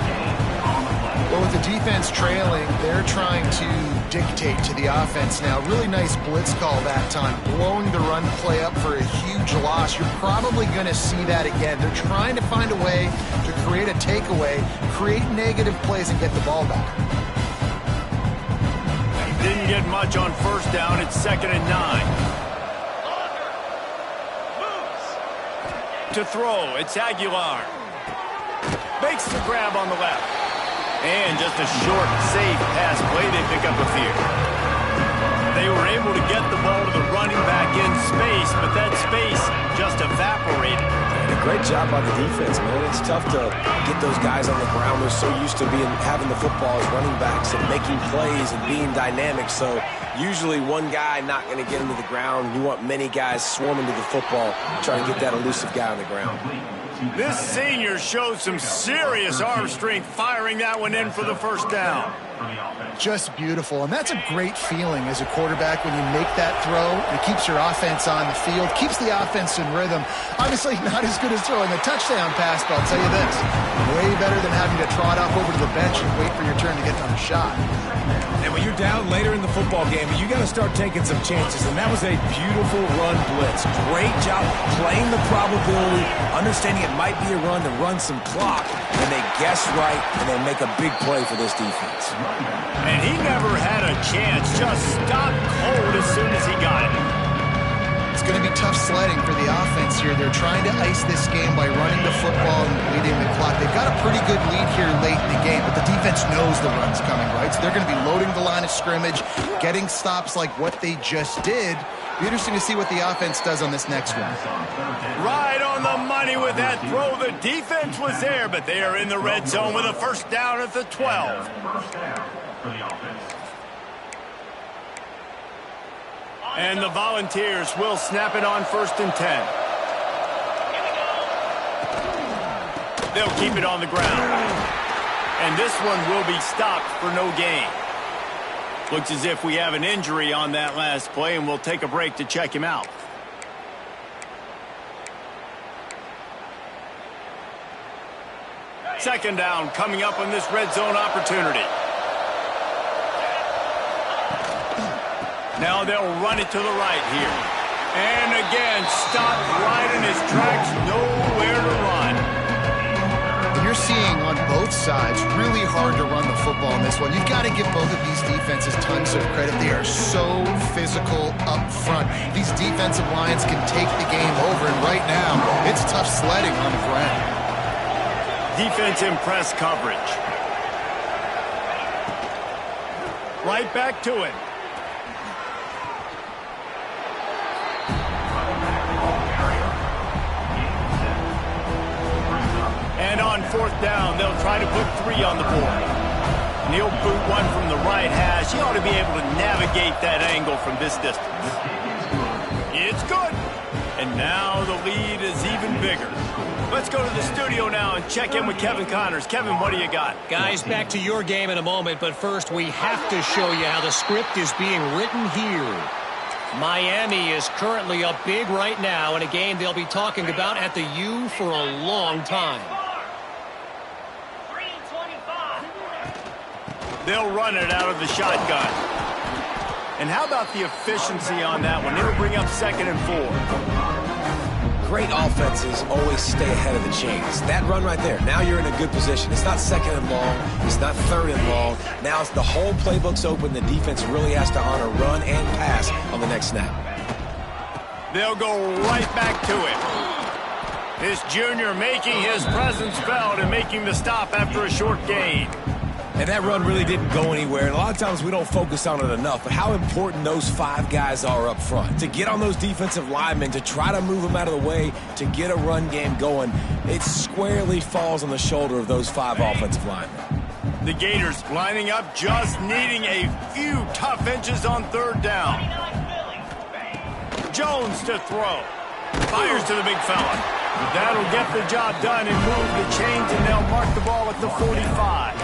Well, with the defense trailing, they're trying to dictate to the offense now. Really nice blitz call that time. Blowing the run play up for a huge loss. You're probably going to see that again. They're trying to find a way to create a takeaway, create negative plays, and get the ball back. Didn't get much on first down. It's 2nd and 9. To throw, it's Aguilar. Makes the grab on the left. And just a short, safe pass play. They pick up a few. They were able to get the ball to the running back in space, but that space just evaporated. And a great job by the defense, man. It's tough to get those guys on the ground. They're so used to having the football as running backs and making plays and being dynamic. So usually one guy not going to get into the ground. You want many guys swarming to the football, trying to get that elusive guy on the ground. This senior showed some serious arm strength, firing that one in for the first down. Just beautiful, and that's a great feeling as a quarterback when you make that throw. It keeps your offense on the field, keeps the offense in rhythm. Obviously not as good as throwing a touchdown pass, but I'll tell you this, way better than having to trot off over to the bench and wait for your turn to get another shot. And when you're down later in the football game, you got to start taking some chances, and that was a beautiful run blitz. Great job playing the probability, understanding it might be a run to run some clock, and they guess right, and they make a big play for this defense. And he never had a chance, just stopped cold as soon as he got it. It's going to be tough sledding for the offense here. They're trying to ice this game by running the football and leading the clock. They've got a pretty good lead here late in the game, but the defense knows the run's coming, right? So they're going to be loading the line of scrimmage, getting stops like what they just did. Be interesting to see what the offense does on this next one. Right on the money with that throw. The defense was there, but they are in the red zone with a first down at the 12. And the Volunteers will snap it on 1st and 10. They'll keep it on the ground. And this one will be stopped for no gain. Looks as if we have an injury on that last play, and we'll take a break to check him out. Second down coming up on this red zone opportunity. Now they'll run it to the right here. And again, stopped right in his tracks, nowhere to run. And you're seeing on both sides, really hard to run the football in this one. You've got to give both of these defenses tons of credit. They are so physical up front. These defensive lines can take the game over, and right now, it's tough sledding on the ground. Defense in press coverage. Right back to it. And on 4th down, they'll try to put 3 on the board. And he'll boot one from the right hash. He ought to be able to navigate that angle from this distance. It's good. And now the lead is even bigger. Let's go to the studio now and check in with Kevin Connors. Kevin, what do you got? Guys, back to your game in a moment, but first we have to show you how the script is being written here. Miami is currently up big right now in a game they'll be talking about at the U for a long time. 3:25. They'll run it out of the shotgun. And how about the efficiency on that one? It'll bring up 2nd and 4. Great offenses always stay ahead of the chains. That run right there, now you're in a good position. It's not 2nd and long. It's not 3rd and long. Now it's the whole playbook's open. The defense really has to honor run and pass on the next snap. They'll go right back to it. This junior making his presence felt and making the stop after a short gain. And that run really didn't go anywhere. And a lot of times we don't focus on it enough, but how important those 5 guys are up front. To get on those defensive linemen, to try to move them out of the way, to get a run game going, it squarely falls on the shoulder of those 5 offensive linemen. The Gators lining up, just needing a few tough inches on 3rd down. Jones to throw. Fires to the big fella. That'll get the job done and move the chains, and they'll mark the ball at the 45.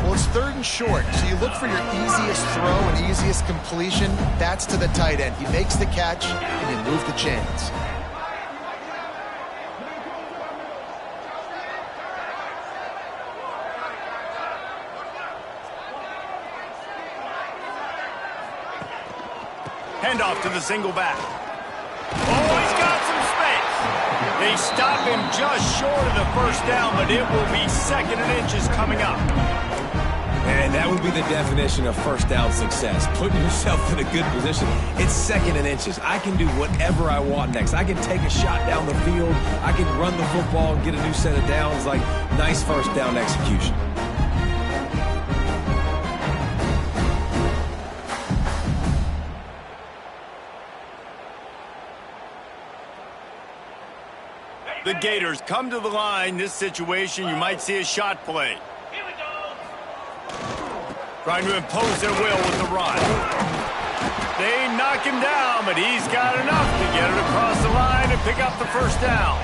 Well, it's 3rd and short, so you look for your easiest throw and easiest completion. That's to the tight end. He makes the catch, and you move the chains. Handoff to the single back. Oh, he's got some space. They stop him just short of the 1st down, but it will be 2nd and inches coming up. And that would be the definition of 1st down success, putting yourself in a good position. It's 2nd and inches. I can do whatever I want next. I can take a shot down the field. I can run the football and get a new set of downs. Like, nice 1st down execution. The Gators come to the line. This situation, you might see a shot play. Here we go. Trying to impose their will with the run. They knock him down, but he's got enough to get it across the line and pick up the 1st down.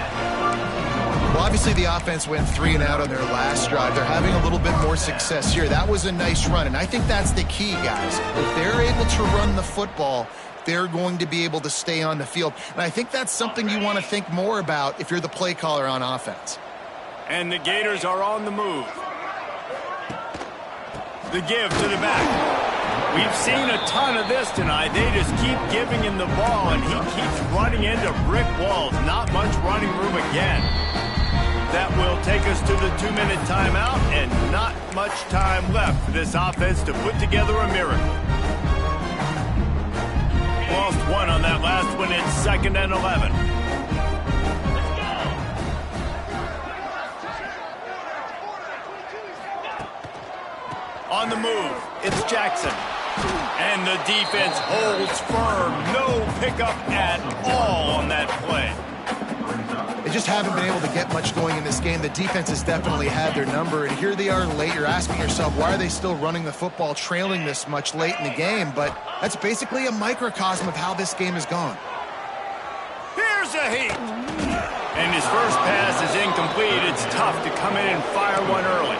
Well, obviously the offense went 3 and out on their last drive. They're having a little bit more success here. That was a nice run, and I think that's the key, guys. If they're able to run the football, they're going to be able to stay on the field. And I think that's something you want to think more about if you're the play caller on offense. And the Gators are on the move. The give to the back. We've seen a ton of this tonight. They just keep giving him the ball, and he keeps running into brick walls. Not much running room again. That will take us to the 2-minute timeout, and not much time left for this offense to put together a miracle. Lost 1 on that last one. It's 2nd and 11. On the move, it's Jackson. And the defense holds firm. No pickup at all on that play. They just haven't been able to get much going in this game. The defense has definitely had their number, and here they are late. You're asking yourself, why are they still running the football, trailing this much late in the game? But that's basically a microcosm of how this game has gone. Here's a heat. And his first pass is incomplete. It's tough to come in and fire one early.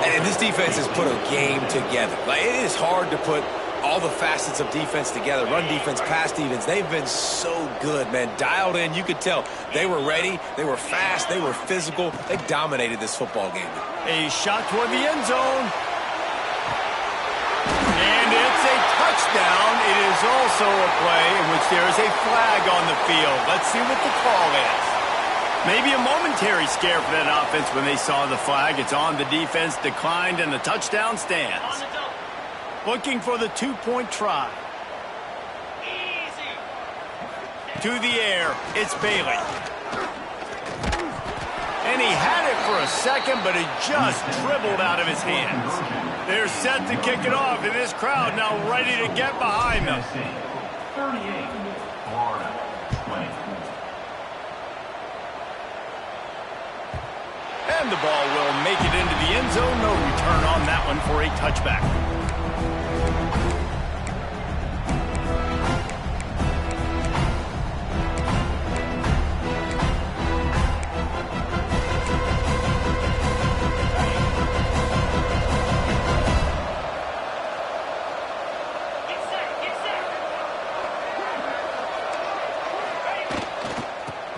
And this defense has put a game together. Like, it is hard to put all the facets of defense together. Run defense, pass defense. They've been so good, man. Dialed in. You could tell they were ready. They were fast. They were physical. They dominated this football game. A shot toward the end zone. And it's a touchdown. It is also a play in which there is a flag on the field. Let's see what the call is. Maybe a momentary scare for that offense when they saw the flag. It's on. The defense declined, and the touchdown stands. Looking for the 2-point try. Easy. To the air, it's Bailey. And he had it for a second, but it just dribbled out of his hands. They're set to kick it off, and this crowd now ready to get behind them. 38, Florida, 20. And the ball will make it into the end zone. No return on that one for a touchback.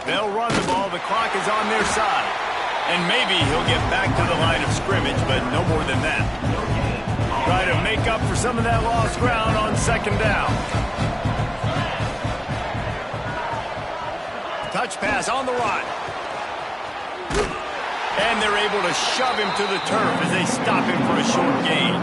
They'll run the ball. The clock is on their side. And maybe he'll get back to the line of scrimmage, but no more than that. Try to make up for some of that lost ground on second down. Touch pass on the run. And they're able to shove him to the turf as they stop him for a short gain.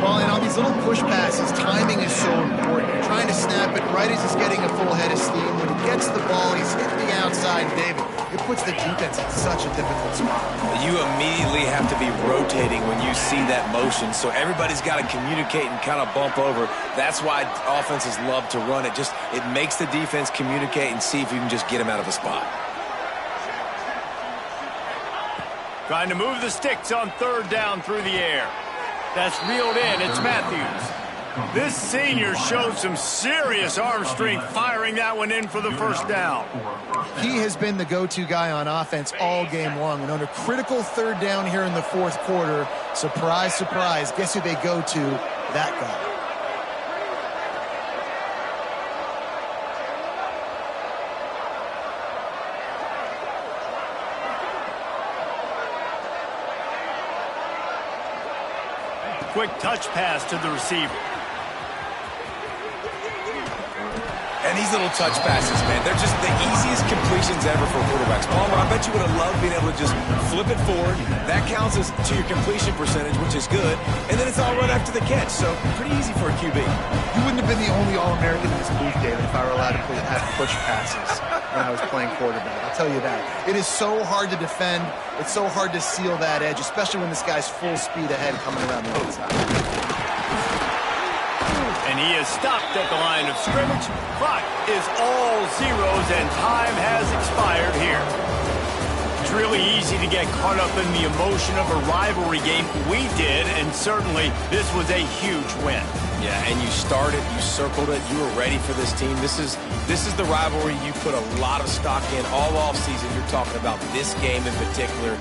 Well, and on these little push passes, timing is so important. You're trying to snap it right as he's getting a full head of steam. When he gets the ball, he's hitting the outside, David. It puts the defense in such a difficult spot. You immediately have to be rotating when you see that motion, so everybody's got to communicate and kind of bump over. That's why offenses love to run it. It makes the defense communicate and see if you can just get him out of a spot. Trying to move the sticks on third down through the air. That's reeled in. It's Matthews. This senior showed some serious arm strength firing that one in for the first down. He has been the go-to guy on offense all game long. And under critical third down here in the fourth quarter, surprise, surprise, guess who they go to? That guy. Quick touch pass to the receiver. And these little touch passes, man, they're just the easiest completions ever for quarterbacks. Palmer, I bet you would have loved being able to just flip it forward. That counts as to your completion percentage, which is good. And then it's all right after the catch, so pretty easy for a QB. You wouldn't have been the only All-American in this booth, David, if I were allowed to have push passes when I was playing quarterback. I'll tell you that. It is so hard to defend. It's so hard to seal that edge, especially when this guy's full speed ahead coming around the outside. And he is stopped at the line of scrimmage. Clock is all zeros, and time has expired here. It's really easy to get caught up in the emotion of a rivalry game. We did, and certainly this was a huge win. Yeah, and you started, you circled it, you were ready for this team. This is the rivalry you put a lot of stock in all offseason. You're talking about this game in particular.